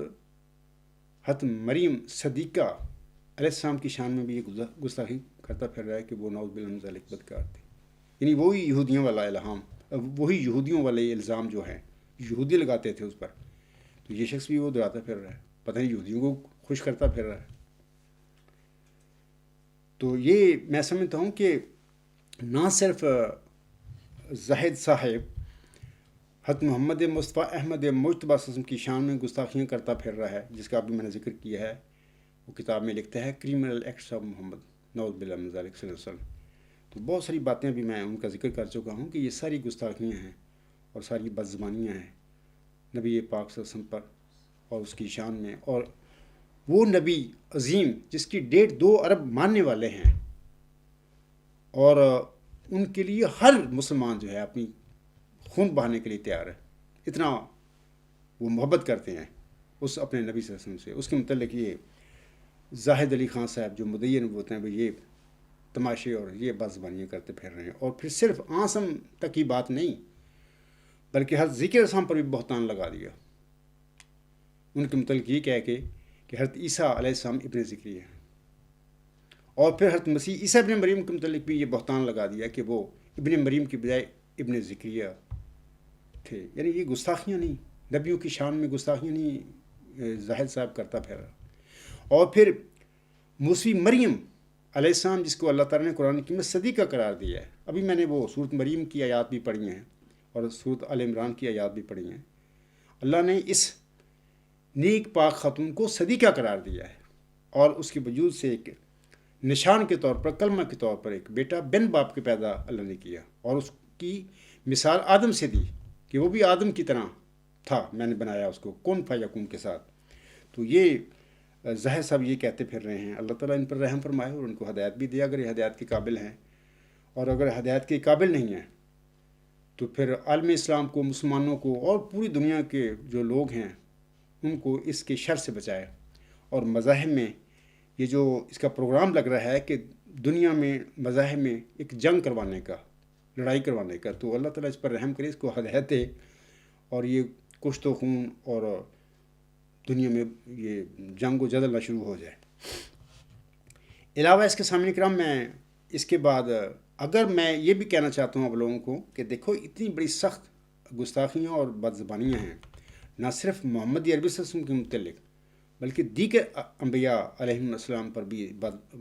حضرت مریم صدیقہ علیہ السلام کی شان میں بھی یہ گستاخی کرتا پھر رہا ہے کہ وہ نعوذ باللہ من ذالک بدکار تھے. یعنی وہی یہودیوں والا وہی یہودیوں والے الزام جو ہیں یہودی لگاتے تھے اس پر، تو یہ شخص بھی وہ دہراتا پھر رہا ہے، پتہ نہیں یہودیوں کو خوش کرتا پھر رہا ہے. تو یہ میں سمجھتا ہوں کہ نہ صرف زاہد صاحب حضرت محمد مصطفیٰ احمد مجتبیٰ صلی اللہ علیہ وسلم کی شان میں گستاخیاں کرتا پھر رہا ہے، جس کا ابھی میں نے ذکر کیا ہے، وہ کتاب میں لکھتا ہے کرمنل ایکٹس آف محمد نعوذ باللہ من ذالک صلی اللہ علیہ وسلم. تو بہت ساری باتیں بھی میں ان کا ذکر کر چکا ہوں کہ یہ ساری گستاخیاں ہیں اور ساری بدزبانیاں ہیں نبی پاک صلی اللہ علیہ وسلم پر اور اس کی شان میں. اور وہ نبی عظیم جس کی 1.5-2 ارب ماننے والے ہیں، اور ان کے لیے ہر مسلمان جو ہے اپنی خون بہانے کے لیے تیار ہے، اتنا وہ محبت کرتے ہیں اس اپنے نبی صلی اللہ علیہ وسلم سے. اس کے متعلق یہ زاہد علی خان صاحب جو مدعی نبوت ہیں وہ یہ تماشے اور یہ بدزبانیاں کرتے پھر رہے ہیں. اور پھر صرف آسم تک کی بات نہیں، بلکہ حضرت ذکر اسلام پر بھی بہتان لگا دیا، ان کے متعلق یہ کہہ کے کہ حضرت عیسیٰ علیہ السلام ابن زکریہ ہیں. اور پھر حضرت مسیح عیسیٰ ابن مریم کے متعلق بھی یہ بہتان لگا دیا کہ وہ ابن مریم کی بجائے ابن زکریہ تھے. یعنی یہ گستاخیاں نہیں، نبیوں کی شان میں گستاخیاں نہیں زاہد صاحب کرتا پھر. اور پھر موسی مریم علیہ السلام جس کو اللہ تعالیٰ نے قرآن کی میں صدیقہ قرار دیا ہے، ابھی میں نے وہ سورۃ مریم کی آیات بھی پڑھی ہیں اور سورۃ آل عمران کی آیات بھی پڑھی ہیں. اللہ نے اس نیک پاک خاتون کو صدیقہ قرار دیا ہے، اور اس کے وجود سے ایک نشان کے طور پر، کلمہ کے طور پر ایک بیٹا بن باپ کے پیدا اللہ نے کیا، اور اس کی مثال آدم سے دی کہ وہ بھی آدم کی طرح تھا، میں نے بنایا اس کو کن فیکون کے ساتھ. تو یہ ظاہر صاحب یہ کہتے پھر رہے ہیں. اللہ تعالیٰ ان پر رحم فرمائے اور ان کو ہدایت بھی دے اگر یہ ہدایت کے قابل ہیں، اور اگر ہدایت کے قابل نہیں ہیں تو پھر عالم اسلام کو، مسلمانوں کو اور پوری دنیا کے جو لوگ ہیں ان کو اس کے شر سے بچائے. اور مذاہب میں یہ جو اس کا پروگرام لگ رہا ہے کہ دنیا میں مذاہب میں ایک جنگ کروانے کا، لڑائی کروانے کا، تو اللہ تعالیٰ اس پر رحم کرے، اس کو ہدایت دے، اور یہ کشت و خون اور دنیا میں یہ جنگ و جدل نہ شروع ہو جائے. علاوہ اس کے سامنے کرام میں اس کے بعد اگر میں یہ بھی کہنا چاہتا ہوں آپ لوگوں کو کہ دیکھو اتنی بڑی سخت گستاخیاں اور بد زبانیاں ہیں نہ صرف محمد عربی صلی اللہ علیہ وسلم کے متعلق بلکہ دیگر انبیاء علیہم السلام پر بھی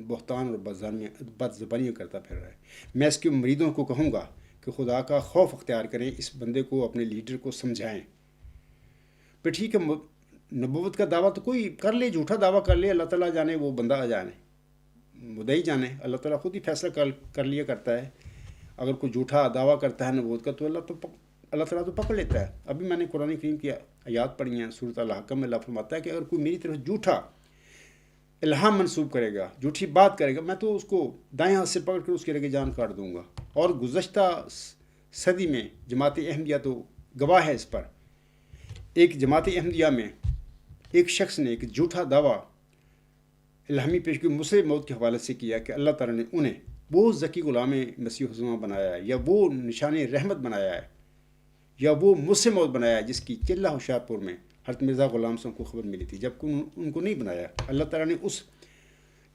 بہتان اور بد زبانیاں کرتا پھر رہا ہے. میں اس کے مریدوں کو کہوں گا کہ خدا کا خوف اختیار کریں، اس بندے کو اپنے لیڈر کو سمجھائیں. پھر ٹھیک ہے، نبوت کا دعویٰ تو کوئی کر لے، جھوٹا دعویٰ کر لے، اللہ تعالیٰ جانے وہ بندہ آ جانے، مدعی جانے، اللہ تعالیٰ خود ہی فیصلہ کر لیا کرتا ہے. اگر کوئی جھوٹا دعویٰ کرتا ہے نبوت کا تو اللہ تعالیٰ تو پکڑ لیتا ہے. ابھی میں نے قرآن کریم کی آیات پڑھی ہیں، سورۃ الحاقہ میں اللہ فرماتا ہے کہ اگر کوئی میری طرف جھوٹا الہام منسوب کرے گا، جھوٹی بات کرے گا، میں تو اس کو دائیں ہاتھ سے پکڑ کر اس کے رگے جان کاٹ دوں گا. اور گزشتہ صدی میں جماعت احمدیہ تو گواہ ہے اس پر. ایک جماعت احمدیہ میں ایک شخص نے ایک جھوٹا دعویٰ الہامی پیشگی مسلم موت کے حوالے سے کیا کہ اللہ تعالیٰ نے انہیں وہ ذکی غلام مسیح الزما بنایا ہے، یا وہ نشان رحمت بنایا ہے، یا وہ مسلم موت بنایا ہے جس کی چلہ ہوشیار پور میں حضرت مرزا غلام صاحب کو خبر ملی تھی، جبکہ ان کو نہیں بنایا. اللہ تعالیٰ نے اس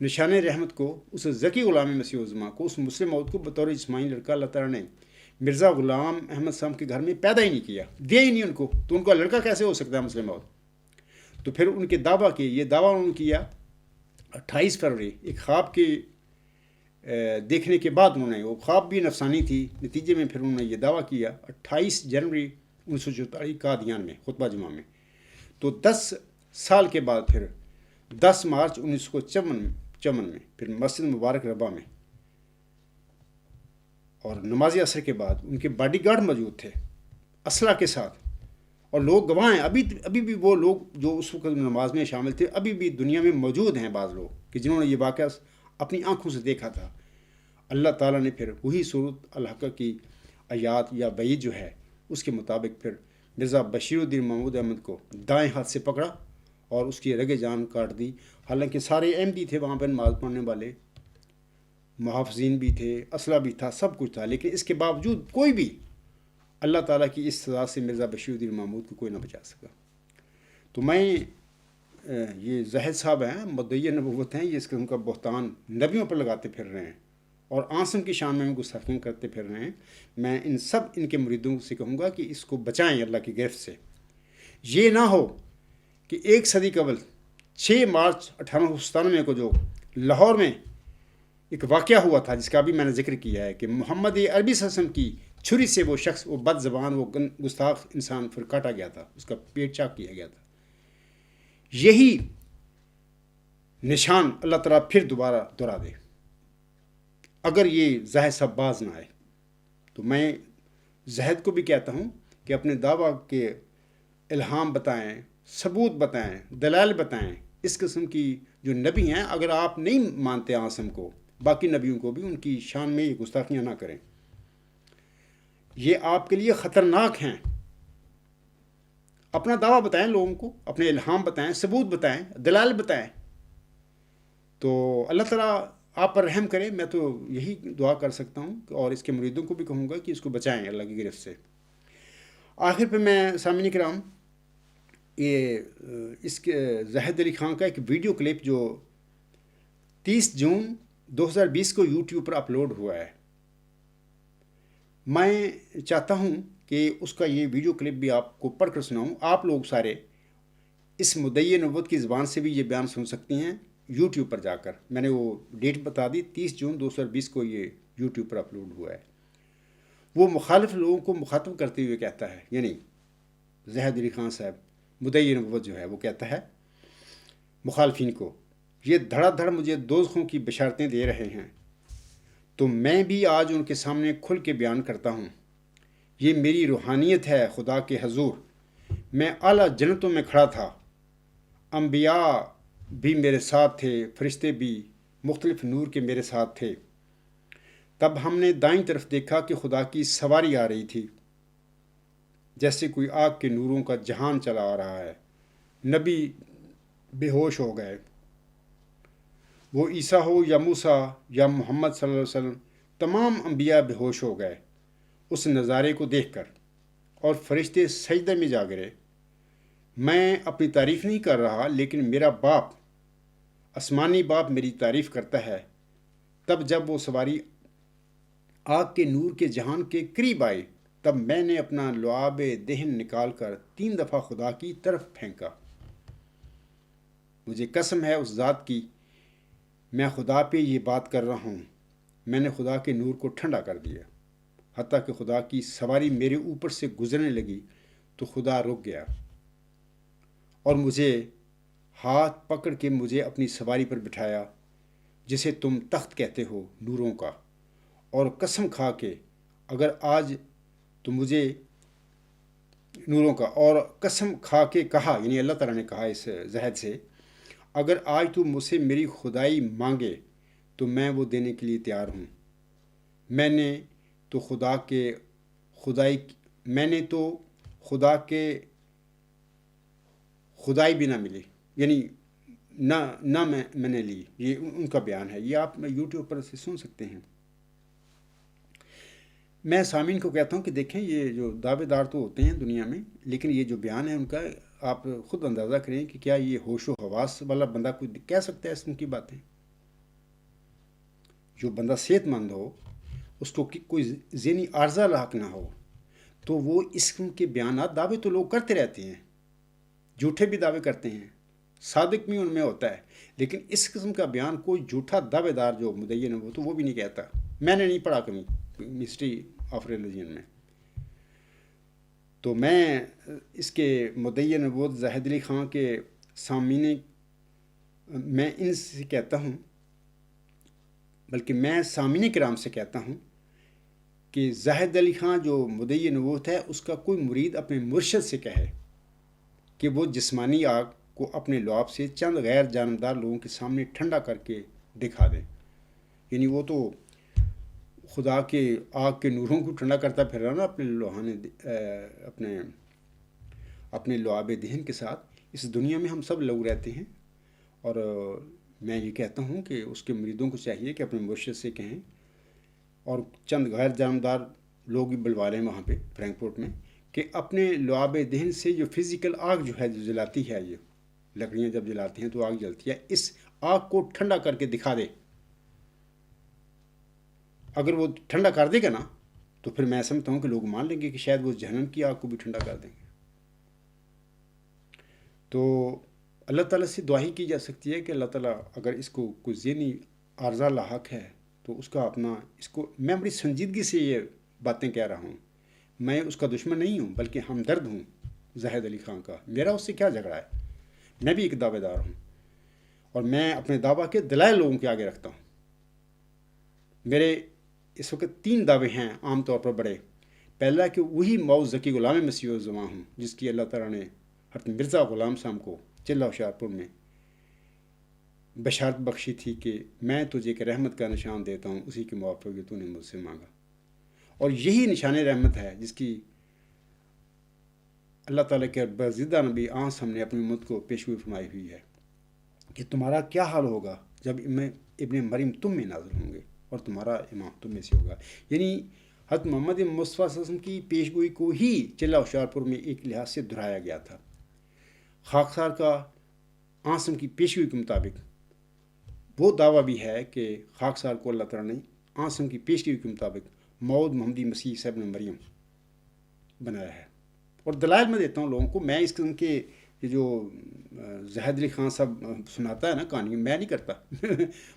نشان رحمت کو، اس ذکی غلام مسیح الزما کو، اس مسلم موت کو بطور جسمانی لڑکا اللہ تعالیٰ نے مرزا غلام احمد صاحب کے گھر میں پیدا ہی نہیں کیا، دیا ہی نہیں ان کو. تو ان کا لڑکا کیسے ہو سکتا ہے مسلم موت؟ تو پھر ان کے دعویٰ کی، یہ دعویٰ انہوں نے کیا 28 فروری ایک خواب کے دیکھنے کے بعد. انہوں نے وہ خواب بھی نفسانی تھی، نتیجے میں پھر انہوں نے یہ دعویٰ کیا 28 جنوری 1944 قادیان میں خطبہ جمعہ میں. تو 10 سال کے بعد پھر 10 مارچ 1954 میں پھر مسجد مبارک ربا میں، اور نماز عصر کے بعد ان کے باڈی گارڈ موجود تھے اسلحہ کے ساتھ، اور لوگ گواہ ہیں. ابھی بھی وہ لوگ جو اس وقت نماز میں شامل تھے ابھی بھی دنیا میں موجود ہیں، بعض لوگ کہ جنہوں نے یہ واقعہ اپنی آنکھوں سے دیکھا تھا. اللہ تعالیٰ نے پھر وہی سورۃ الحاقہ کی آیات یا وعید جو ہے اس کے مطابق پھر مرزا بشیر الدین محمود احمد کو دائیں ہاتھ سے پکڑا اور اس کی رگے جان کاٹ دی. حالانکہ سارے احمدی تھے وہاں پہ، نماز پڑھنے والے، محافظین بھی تھے، اسلحہ بھی تھا، سب کچھ تھا، لیکن اس کے باوجود کوئی بھی اللہ تعالیٰ کی اس سزا سے مرزا بشیر الدین محمود کو کوئی نہ بچا سکا. تو میں یہ زاہد صاحب ہیں، مدعی نبوت ہیں، یہ اس قسم کا بہتان نبیوں پر لگاتے پھر رہے ہیں اور آنسم کی شان میں گستاخیاں کرتے پھر رہے ہیں. میں ان کے مریدوں سے کہوں گا کہ اس کو بچائیں اللہ کی گرفت سے. یہ نہ ہو کہ ایک صدی قبل 6 مارچ 1897 کو جو لاہور میں ایک واقعہ ہوا تھا جس کا ابھی میں نے ذکر کیا ہے کہ محمد عربی صلی اللہ علیہ وسلم کی چھری سے وہ شخص، وہ بد زبان، وہ گستاخ انسان پھر کاٹا گیا تھا، اس کا پیٹ چاک کیا گیا تھا. یہی نشان اللہ تعالیٰ پھر دوبارہ دہرا دے اگر یہ زاہد صاحب باز نہ آئے. تو میں زاہد کو بھی کہتا ہوں کہ اپنے دعویٰ کے الہام بتائیں، ثبوت بتائیں، دلائل بتائیں. اس قسم کی جو نبی ہیں، اگر آپ نہیں مانتے عاصم کو، باقی نبیوں کو بھی ان کی شان میں یہ گستاخیاں نہ کریں. یہ آپ کے لیے خطرناک ہیں. اپنا دعویٰ بتائیں لوگوں کو، اپنے الہام بتائیں، ثبوت بتائیں، دلائل بتائیں. تو اللہ تعالیٰ آپ پر رحم کرے. میں تو یہی دعا کر سکتا ہوں اور اس کے مریدوں کو بھی کہوں گا کہ اس کو بچائیں اللہ کی گرفت سے. آخر پہ میں سامعین کرام یہ اس کے زاہد علی خان کا ایک ویڈیو کلپ جو 30 جون 2020 کو یوٹیوب پر اپلوڈ ہوا ہے، میں چاہتا ہوں کہ اس کا یہ ویڈیو کلپ بھی آپ کو پڑھ کر سناؤں. آپ لوگ سارے اس مدعی نبوت کی زبان سے بھی یہ بیان سن سکتے ہیں یوٹیوب پر جا کر. میں نے وہ ڈیٹ بتا دی، 30 جون 2020 کو یہ یوٹیوب پر اپلوڈ ہوا ہے. وہ مخالف لوگوں کو مخاطب کرتے ہوئے کہتا ہے، یعنی زاہد علی خان صاحب مدعی نبوت جو ہے وہ کہتا ہے مخالفین کو، یہ دھڑا دھڑ مجھے دوزخوں کی بشارتیں دے رہے ہیں تو میں بھی آج ان کے سامنے کھل کے بیان کرتا ہوں. یہ میری روحانیت ہے خدا کے حضور. میں اعلیٰ جنتوں میں کھڑا تھا، انبیاء بھی میرے ساتھ تھے، فرشتے بھی مختلف نور کے میرے ساتھ تھے. تب ہم نے دائیں طرف دیکھا کہ خدا کی سواری آ رہی تھی، جیسے کوئی آگ کے نوروں کا جہان چلا آ رہا ہے. نبی بے ہوش ہو گئے، وہ عیسیٰ ہو یا موسیٰ یا محمد صلی اللہ علیہ وسلم، تمام انبیاء بے ہوش ہو گئے اس نظارے کو دیکھ کر، اور فرشتے سجدے میں جا گرے. میں اپنی تعریف نہیں کر رہا، لیکن میرا باپ، آسمانی باپ میری تعریف کرتا ہے تب جب وہ سواری آگ کے نور کے جہان کے قریب آئی، تب میں نے اپنا لعاب دہن نکال کر 3 دفعہ خدا کی طرف پھینکا۔ مجھے قسم ہے اس ذات کی، میں خدا پہ یہ بات کر رہا ہوں، میں نے خدا کے نور کو ٹھنڈا کر دیا۔ حتیٰ کہ خدا کی سواری میرے اوپر سے گزرنے لگی تو خدا رک گیا اور مجھے ہاتھ پکڑ کے مجھے اپنی سواری پر بٹھایا، جسے تم تخت کہتے ہو نوروں کا، اور قسم کھا کے اگر آج تو مجھے نوروں کا، اور قسم کھا کے کہا، یعنی اللہ تعالیٰ نے کہا اس زہد سے، اگر آج تو مجھ سے میری خدائی مانگے تو میں وہ دینے کے لیے تیار ہوں۔ میں نے تو خدا کے خدائی بھی نہ ملی، یعنی نہ میں نے لی۔ یہ ان کا بیان ہے، یہ آپ یوٹیوب پر سے سن سکتے ہیں۔ میں سامعین کو کہتا ہوں کہ دیکھیں، یہ جو دعوے دار تو ہوتے ہیں دنیا میں، لیکن یہ جو بیان ہے ان کا، آپ خود اندازہ کریں کہ کیا یہ ہوش و حواس والا بندہ کوئی کہہ سکتا ہے اس کی باتیں؟ جو بندہ صحت مند ہو، اس کو کوئی ذہنی عارضہ لاحق نہ ہو، تو وہ اس قسم کے بیانات، دعوے تو لوگ کرتے رہتے ہیں، جھوٹے بھی دعوے کرتے ہیں، صادق بھی ان میں ہوتا ہے، لیکن اس قسم کا بیان کوئی جھوٹا دعوے دار جو مدین ہے تو وہ بھی نہیں کہتا۔ میں نے نہیں پڑھا کبھی مسٹری آف ریلیجن میں۔ تو میں اس کے مدین نبوت زاہد علی خان کے سامعین، میں ان سے کہتا ہوں، بلکہ میں سامعین کرام سے کہتا ہوں کہ زاہد علی خان جو مدعی نبوت ہے، اس کا کوئی مرید اپنے مرشد سے کہے کہ وہ جسمانی آگ کو اپنے لعاب سے چند غیر جانبدار لوگوں کے سامنے ٹھنڈا کر کے دکھا دے۔ یعنی وہ تو خدا کے آگ کے نوروں کو ٹھنڈا کرتا پھر رہا نا اپنے لعاب دہن کے ساتھ۔ اس دنیا میں ہم سب لوگ رہتے ہیں، اور میں یہ کہتا ہوں کہ اس کے مریدوں کو چاہیے کہ اپنے مرشد سے کہیں، اور چند غیر جانبدار لوگ بھی بلوا لیں وہاں پہ فرینکفورٹ میں، کہ اپنے لعاب دہن سے جو فزیکل آگ جو ہے، جو جلاتی ہے، یہ لکڑیاں جب جلاتی ہیں تو آگ جلتی ہے، اس آگ کو ٹھنڈا کر کے دکھا دے۔ اگر وہ ٹھنڈا کر دے گا نا، تو پھر میں سمجھتا ہوں کہ لوگ مان لیں گے کہ شاید وہ جہنم کی آگ کو بھی ٹھنڈا کر دیں گے۔ تو اللہ تعالیٰ سے دعا ہی کی جا سکتی ہے کہ اللہ تعالیٰ اگر اس کو کوئی ذہنی عارضہ لاحق ہے تو اس کا اپنا، اس کو میں بڑی سنجیدگی سے یہ باتیں کہہ رہا ہوں، میں اس کا دشمن نہیں ہوں بلکہ ہمدرد ہوں زاہد علی خان کا۔ میرا اس سے کیا جھگڑا ہے؟ میں بھی ایک دعوے دار ہوں، اور میں اپنے دعویٰ کے دلائل لوگوں کے آگے رکھتا ہوں۔ میرے اس وقت 3 دعوے ہیں عام طور پر بڑے۔ پہلا کہ وہی موعظ ذکی غلام مسیح الزماں ہوں جس کی اللہ تعالیٰ نے حضرت مرزا غلام صاحب کو چلہ ہوشیارپور میں بشارت بخشی تھی کہ میں تجھے ایک رحمت کا نشان دیتا ہوں، اسی کے موافق جو تو نے مجھ سے مانگا۔ اور یہی نشان رحمت ہے جس کی اللہ تعالیٰ کے برگزیدہ نبی آنس ہم نے اپنی امت کو پیشگوئی فرمائی ہوئی ہے کہ تمہارا کیا حال ہوگا جب ابن مریم تم میں نازل ہوں گے اور تمہارا امام تم میں سے ہوگا۔ یعنی حضرت محمد مصطفیٰ صلی اللہ علیہ وسلم کی پیشگوئی کو ہی چلہ ہوشیارپور میں ایک لحاظ سے دہرایا گیا تھا۔ خاکسار کا آنسم کی پیشگوئی کے مطابق وہ دعویٰ بھی ہے کہ خاکسار کو اللہ تعالیٰ نے آنسم کی پیشگوئی کے مطابق موعود محمدی مسیح عیسیٰ ابن مریم بنایا ہے۔ اور دلائل میں دیتا ہوں لوگوں کو۔ میں اس قسم کے جو زاہد علی خان صاحب سناتا ہے نا کہانی، میں نہیں کرتا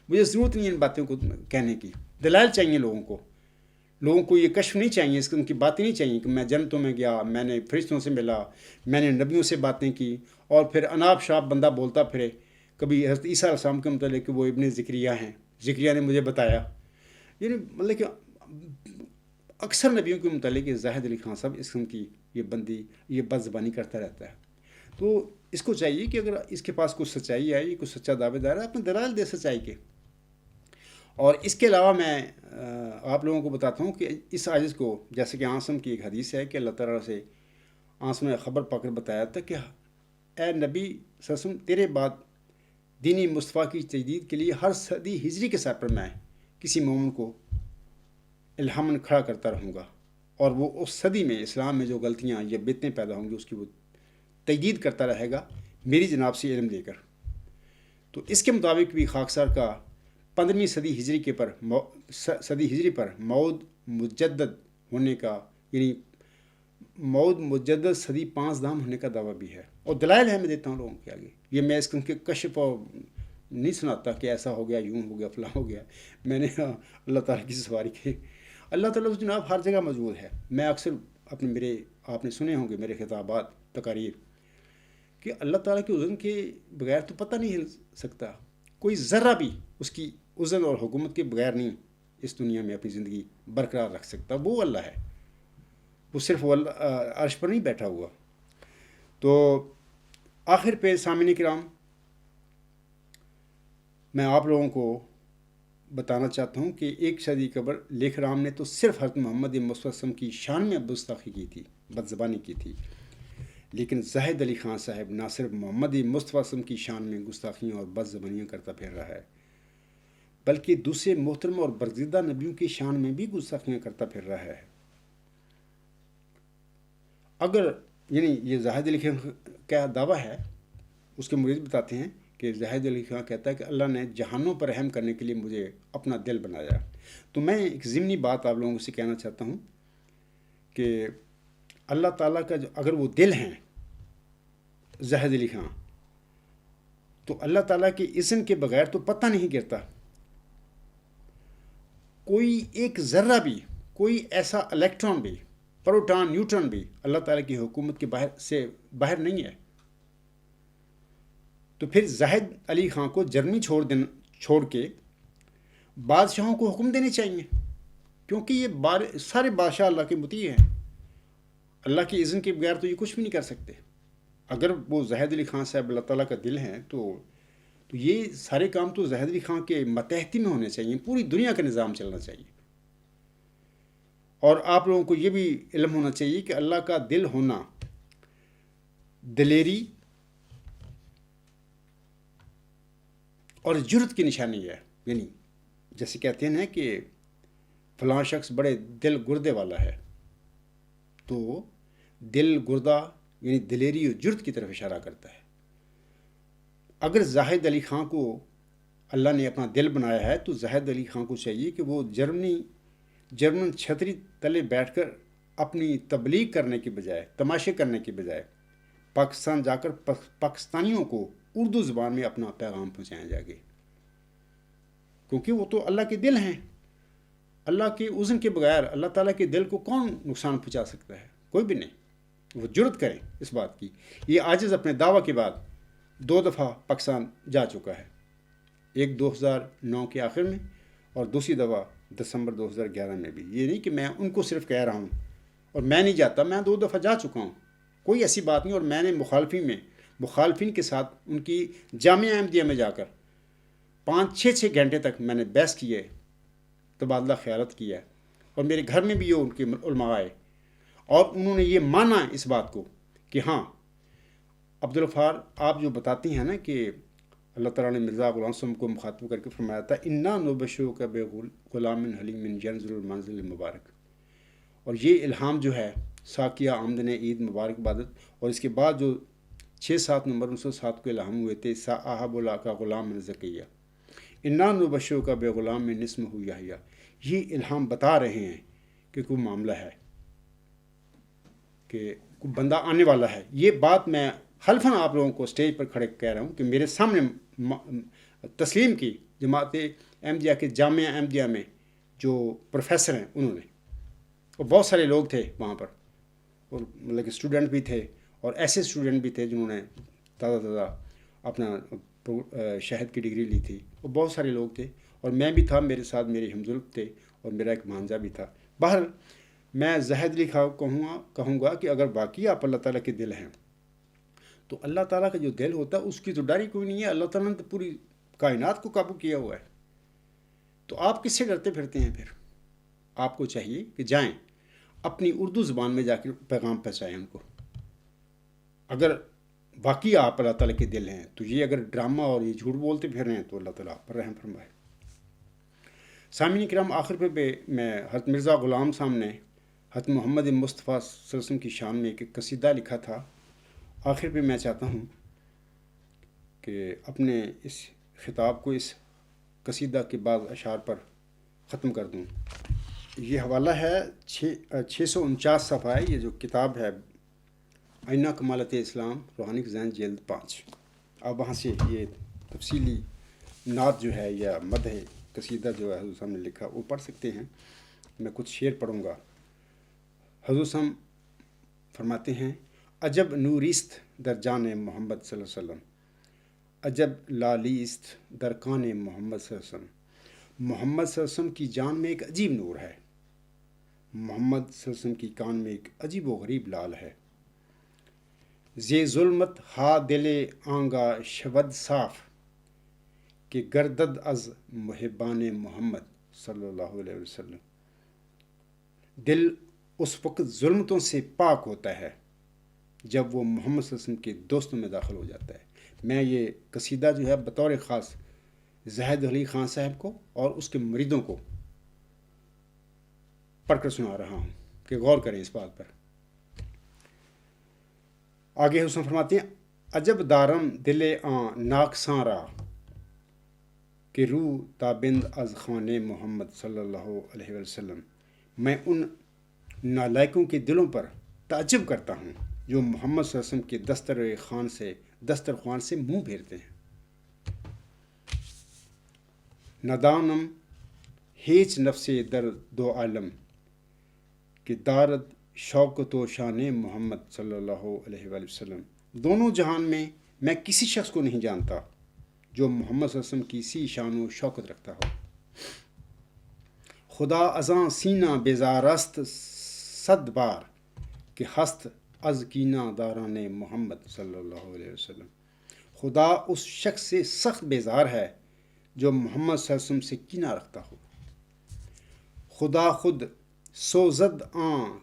مجھے ضرورت نہیں ہے ان باتوں کو کہنے کی۔ دلائل چاہیے لوگوں کو یہ کشف نہیں چاہیے، اس قسم کی باتیں نہیں چاہیے کہ میں جنتوں میں گیا، میں نے فرشتوں سے ملا، میں نے نبیوں سے باتیں کی، اور پھر اناب شاپ بندہ بولتا پھرے کبھی حضرت عیسیٰ علیہ السلام کے متعلق کہ وہ ابن زکریہ ہیں، زکریہ نے مجھے بتایا۔ یعنی مطلب کہ اکثر نبیوں کے متعلق زاہد علی خان صاحب اس قسم کی یہ بد زبانی کرتا رہتا ہے۔ تو اس کو چاہیے کہ اگر اس کے پاس کوئی سچائی ہے، کوئی سچا دعوے دار ہے، اپنے دلائل دے سچائی کے۔ اور اس کے علاوہ میں آپ لوگوں کو بتاتا ہوں کہ اس عاجز کو، جیسے کہ آنسم کی ایک حدیث ہے کہ اللہ تعالیٰ سے آنسم نے خبر پا کر بتایا تھا کہ اے نبی صلی اللہ علیہ وسلم، تیرے بعد دینی مصطفیٰ کی تجدید کے لیے ہر صدی ہجری کے سر پر میں کسی مومن کو الہاماً کھڑا کرتا رہوں گا، اور وہ اس صدی میں اسلام میں جو غلطیاں یا بدعتیں پیدا ہوں گی اس کی وہ تجدید کرتا رہے گا میری جناب سے علم لے کر۔ تو اس کے مطابق بھی خاکسار کا 15ویں صدی ہجری پر مود مجدد ہونے کا، یعنی مود مجدد صدی 5 دام ہونے کا دعویٰ بھی ہے، اور دلائل ہے، میں دیتا ہوں لوگوں کے آگے. یہ میں اس کے کشف اور نہیں سناتا کہ ایسا ہو گیا، یوں ہو گیا، فلاں ہو گیا. میں نے اللہ تعالیٰ کی سواری کی. اللہ تعالیٰ جناب ہر جگہ موجود ہے. میں اکثر آپ نے سنے ہوں گے میرے خطابات، تقاریر، کہ اللہ تعالیٰ کے اذن کے بغیر تو پتہ نہیں ہل سکتا. کوئی ذرہ بھی اس کی اذن اور حکومت کے بغیر نہیں اس دنیا میں اپنی زندگی برقرار رکھ سکتا. وہ اللہ ہے، وہ صرف وہ عرش پر نہیں بیٹھا ہوا. تو آخر پہ سامعین کرام، میں آپ لوگوں کو بتانا چاہتا ہوں کہ 1 صدی قبل لیکھ رام نے تو صرف حضرت محمد مصطفیٰ صلی اللہ علیہ وسلم کی شان میں گستاخی کی تھی، بدزبانی کی تھی، لیکن زاہد علی خان صاحب نہ صرف محمد مصطفیٰ صلی اللہ علیہ وسلم کی شان میں گستاخیاں اور بدزبانیاں کرتا پھر رہا ہے، بلکہ دوسرے محترم اور برگزیدہ نبیوں کی شان میں بھی گستاخیاں کرتا پھر رہا ہے. اگر یعنی یہ زاہد علی خان کا دعویٰ ہے، اس کے مرید بتاتے ہیں کہ زاہد علی خان کہتا ہے کہ اللہ نے جہانوں پر رحم کرنے کے لیے مجھے اپنا دل بنایا. تو میں ایک ضمنی بات آپ لوگوں سے کہنا چاہتا ہوں کہ اللہ تعالیٰ کا اگر وہ دل ہیں زاہد علی خان، تو اللہ تعالیٰ کے اذن کے بغیر تو پتہ نہیں گرتا. کوئی ایک ذرہ بھی، کوئی ایسا الیکٹران بھی، پروٹان، نیوٹرن بھی اللہ تعالیٰ کی حکومت کے باہر نہیں ہے. تو پھر زاہد علی خان کو جرمنی چھوڑ کے بادشاہوں کو حکم دینے چاہیے، کیونکہ یہ سارے بادشاہ اللہ کے مطیع ہیں. اللہ کے اذن کے بغیر تو یہ کچھ بھی نہیں کر سکتے. اگر وہ زاہد علی خان صاحب اللہ تعالیٰ کا دل ہیں تو یہ سارے کام تو زاہد علی خان کے ماتحتی میں ہونے چاہیے. پوری دنیا کا نظام چلنا چاہیے. اور آپ لوگوں کو یہ بھی علم ہونا چاہیے کہ اللہ کا دل ہونا دلیری اور جرت کی نشانی ہے. یعنی جیسے کہتے ہیں کہ فلاں شخص بڑے دل گردے والا ہے، تو دل گردہ یعنی دلیری اور جرت کی طرف اشارہ کرتا ہے. اگر زاہد علی خان کو اللہ نے اپنا دل بنایا ہے تو زاہد علی خان کو چاہیے کہ وہ جرمن چھتری تلے بیٹھ کر اپنی تبلیغ کرنے کے بجائے، تماشے کرنے کے بجائے پاکستان جا کر پاکستانیوں کو اردو زبان میں اپنا پیغام پہنچایا جائے گا، کیونکہ وہ تو اللہ کے دل ہیں. اللہ کے اذن کے بغیر اللہ تعالیٰ کے دل کو کون نقصان پہنچا سکتا ہے؟ کوئی بھی نہیں. وہ جرت کریں اس بات کی. یہ عاجز اپنے دعویٰ کے بعد 2 دفعہ پاکستان جا چکا ہے، ایک 2009 کے آخر میں اور دوسری دفعہ دسمبر 2011 میں بھی. یہ نہیں کہ میں ان کو صرف کہہ رہا ہوں اور میں نہیں جاتا، میں 2 دفعہ جا چکا ہوں، کوئی ایسی بات نہیں. اور میں نے مخالفین کے ساتھ ان کی جامعہ احمدیہ میں جا کر 5-6 گھنٹے تک میں نے بحث کی ہے، تبادلہ خیالات کیا ہے. اور میرے گھر میں بھی یہ ان کے علماء آئے اور انہوں نے یہ مانا اس بات کو کہ ہاں عبدالغفار، آپ جو بتاتی ہیں نا کہ اللہ تعالیٰ نے مرزا غلام صاحب کو مخاطب کر کے فرمایا تھا انا نبشرک بغلام حلیم ینزل المنزل المبارک، اور یہ الہام جو ہے ساکیہ آمدن عید مبارک عبادت، اور اس کے بعد جو 6-7 نمبر 1907 کو الہام ہوئے تھے صاحب اللہ کا غلام زکیہ انا نبشرک بغلام اسمہ یحییٰ، یہ الہام بتا رہے ہیں کہ کوئی معاملہ ہے، کہ کوئی بندہ آنے والا ہے. یہ بات میں حلفاً آپ لوگوں کو اسٹیج پر کھڑے کہہ رہا ہوں کہ میرے سامنے تسلیم کی جماعت احمدیہ کے جامعہ احمدیہ میں جو پروفیسر ہیں انہوں نے، اور بہت سارے لوگ تھے وہاں پر، اور مطلب کہ اسٹوڈنٹ بھی تھے اور ایسے اسٹوڈنٹ بھی تھے جنہوں نے تازہ اپنا شہد کی ڈگری لی تھی، اور بہت سارے لوگ تھے اور میں بھی تھا، میرے ساتھ میرے ہمزلف تھے اور میرا ایک بھانجا بھی تھا. بہر میں زاہد علی خان کہوں گا کہ اگر واقعی آپ اللہ تعالیٰ کے دل ہیں تو اللہ تعالیٰ کا جو دل ہوتا ہے اس کی تو ڈر ہی کوئی نہیں ہے. اللہ تعالیٰ نے تو پوری کائنات کو قابو کیا ہوا ہے، تو آپ کس سے ڈرتے پھرتے ہیں؟ پھر آپ کو چاہیے کہ جائیں اپنی اردو زبان میں جا کے پیغام پہنچائیں ان کو. اگر واقعی آپ اللہ تعالیٰ کے دل ہیں تو یہ اگر ڈرامہ اور یہ جھوٹ بولتے پھر رہے ہیں تو اللہ تعالیٰ آپ پر رحم فرمائے. سامعین کرام، آخر پہ میں حضرت مرزا غلام صاحب نے حضرت محمد مصطفیٰ صلی اللہ علیہ وسلم کی شان میں ایک قصیدہ لکھا تھا. آخر پہ میں چاہتا ہوں کہ اپنے اس خطاب کو اس قصیدہ کے بعض اشعار پر ختم کر دوں۔ یہ حوالہ ہے 649 صفحہ ہے، یہ جو کتاب ہے آئینہ کمالت اسلام روحانی ذہن جلد 5۔ اب وہاں سے یہ تفصیلی نعت جو ہے یا مدح قصیدہ جو ہے حضور صاحب نے لکھا وہ پڑھ سکتے ہیں۔ میں کچھ شعر پڑھوں گا۔ حضور صاحب فرماتے ہیں: عجب نوریست در جان محمد صلی اللہ علیہ وسلم، عجب لالیست در کان محمد صلی اللہ علیہ وسلم۔ محمد صلی اللہ علیہ وسلم کی جان میں ایک عجیب نور ہے، محمد صلی اللہ علیہ وسلم کی کان میں ایک عجیب و غریب لال ہے۔ زی ظلمت ہا دل آنگا شود صاف، کہ گردد از محبان محمد صلی اللہ علیہ وسلم۔ دل اس وقت ظلمتوں سے پاک ہوتا ہے جب وہ محمد صلی اللہ علیہ وسلم کے دوستوں میں داخل ہو جاتا ہے۔ میں یہ قصیدہ جو ہے بطور خاص زاہد علی خان صاحب کو اور اس کے مریدوں کو پڑھ کر سنا رہا ہوں کہ غور کریں اس بات پر۔ آگے حسن فرماتے ہیں: عجب دارم دل آن ناکساں را، کہ روح تابند از خان محمد صلی اللہ علیہ وسلم۔ میں ان نالائکوں کے دلوں پر تعجب کرتا ہوں جو محمد صلی اللہ علیہ وسلم کے دسترخوان سے منہ پھیرتے ہیں۔ ندانم ہیچ نفس در دو عالم، کہ دارد شوکت و شان محمد صلی اللہ علیہ وآلہ وسلم۔ دونوں جہان میں کسی شخص کو نہیں جانتا جو محمد صلی اللہ علیہ وسلم کی سی شان و شوکت رکھتا ہو۔ خدا ازاں سینہ بیزارست صد بار، کہ ہست از کینہ داران محمد صلی اللہ علیہ وسلم۔ خدا اس شخص سے سخت بیزار ہے جو محمد صلی اللہ علیہ وسلم سے کینہ رکھتا ہو۔ خدا خود سوزد آن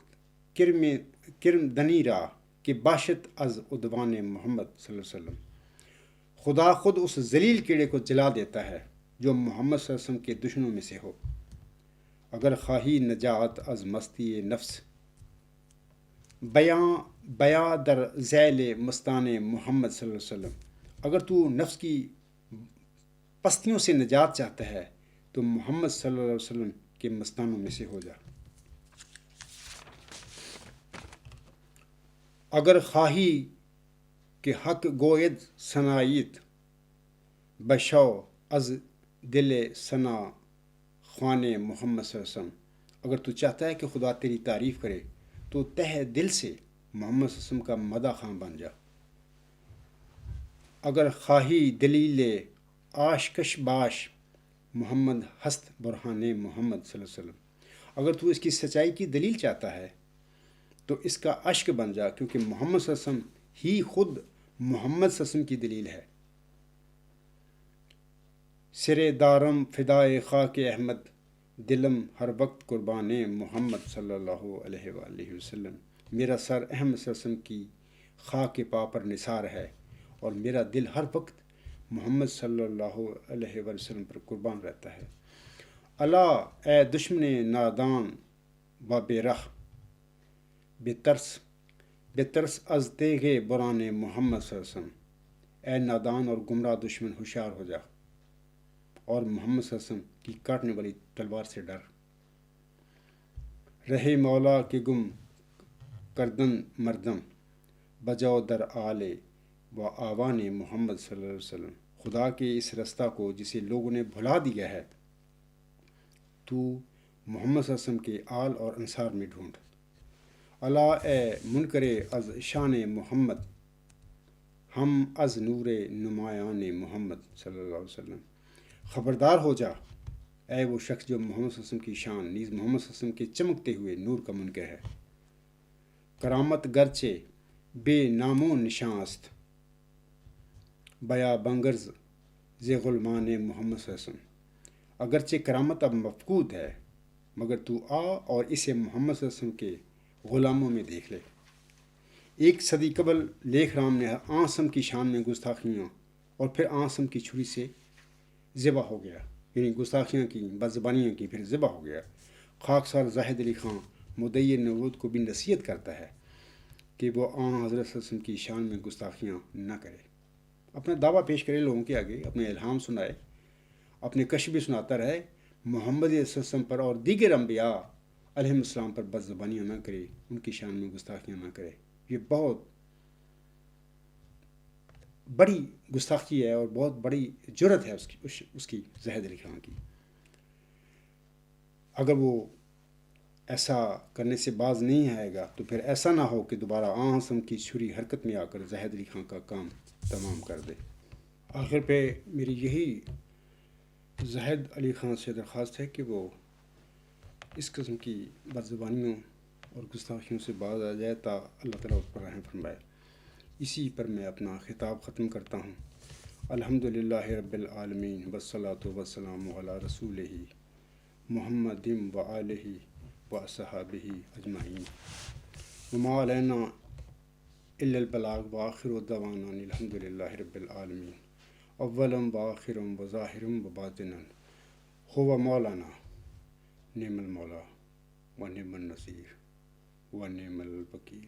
کرم دنی را، کہ باشد از عدوان محمد صلی اللہ علیہ وسلم۔ خدا خود اس ذلیل کیڑے کو جلا دیتا ہے جو محمد صلی اللہ علیہ وسلم کے دشمنوں میں سے ہو۔ اگر خواہی نجات از مستی نفس، بیاں در ذیل مستان محمد صلی اللہ علیہ وسلم۔ اگر تو نفس کی پستیوں سے نجات چاہتا ہے تو محمد صلی اللہ علیہ وسلم کے مستانوں میں سے ہو جا۔ اگر خواہی کہ حق گوید ثنائیت، بشو از دل ثنا خوان محمد صلی اللہ علیہ وسلم۔ اگر تو چاہتا ہے کہ خدا تیری تعریف کرے تو تہ دل سے محمد صلی اللہ علیہ وسلم کا مدح خواں بن جا۔ اگر خواہی دلیل آشکش باش، محمد ہست برہان محمد صلی اللہ علیہ وسلم۔ اگر تو اس کی سچائی کی دلیل چاہتا ہے تو اس کا اشک بن جا، کیونکہ محمد صلی اللہ علیہ وسلم ہی خود محمد صلی اللہ علیہ وسلم کی دلیل ہے۔ سرے دارم فدائے خاک احمد، دلم ہر وقت قربان محمد صلی اللہ علیہ وآلہ وسلم۔ میرا سر احمد صلی اللہ علیہ وسلم کی خاک پا پر نثار ہے اور میرا دل ہر وقت محمد صلی اللہ علیہ وآلہ وسلم پر قربان رہتا ہے۔ اللہ اے دشمن نادان و بے رخ، بے ترس از تیغ بران محمد صلی اللہ علیہ وسلم۔ اے نادان اور گمراہ دشمن، ہوشیار ہو جا اور محمد صلی اللہ علیہ وسلم کی کاٹنے والی تلوار سے ڈر۔ رہے مولا کے گم کردن مردم، بجاؤ در آلے و آوان محمد صلی اللہ علیہ وسلم۔ خدا کے اس رستہ کو جسے لوگوں نے بھلا دیا ہے تو محمد صلی اللہ علیہ وسلم کے آل اور انصار میں ڈھونڈ۔ اللہ اے منکر از شان محمد، ہم از نور نمایان محمد صلی اللہ علیہ وسلم۔ خبردار ہو جا اے وہ شخص جو محمد صلی اللہ علیہ وسلم کی شان نیز محمد صلی اللہ علیہ وسلم کے چمکتے ہوئے نور کا منکر ہے۔ کرامت گرچہ بے نام و نشان است، بیا بنگرز ز غلمان محمد صلی اللہ علیہ وسلم۔ اگرچہ کرامت اب مفقود ہے مگر تو آ اور اسے محمد صلی اللہ علیہ وسلم کے غلاموں میں دیکھ لے۔ ایک صدی قبل لیکھ رام نے آنسم کی شان میں گستاخیاں اور پھر آنسم کی چھری سے ذبح ہو گیا، یعنی گستاخیاں کی، بدزبانیاں کی، پھر ذبح ہو گیا۔ خاکسار زاہد علی خان مدعی نبوت کو بھی نصیحت کرتا ہے کہ وہ حضرت صلی اللہ علیہ وسلم کی شان میں گستاخیاں نہ کرے، اپنا دعویٰ پیش کرے لوگوں کے آگے، اپنے الہام سنائے، اپنے کشف بھی سناتا رہے، محمد صلی اللہ علیہ وسلم پر اور دیگر انبیاء علیہ السلام پر بد زبانیاں نہ کرے، ان کی شان میں گستاخیاں نہ کرے۔ یہ بہت بڑی گستاخی ہے اور بہت بڑی جرت ہے اس کی زاہد علی خان کی۔ اگر وہ ایسا کرنے سے باز نہیں آئے گا تو پھر ایسا نہ ہو کہ دوبارہ آسم کی چھری حرکت میں آ کر زاہد علی خان کا کام تمام کر دے۔ آخر پہ میری یہی زاہد علی خان سے درخواست ہے کہ وہ اس قسم کی بد زبانیوں اور گستاخیوں سے باز آ جائے تا اللہ تعالیٰ اس پر رحم فرمائے۔ اسی پر میں اپنا خطاب ختم کرتا ہوں۔ الحمدللہ رب العالمین والصلاة والسلام علی رسولہ محمد و آلہ و اصحابہ اجمعین، وما علینا الا البلاغ، وآخر دعوانا الحمدللہ رب العالمین، اولا وآخرا وظاہرا وباطنا، هو مولانا نعم المولا ونعم النصیر ونعم الوکیل۔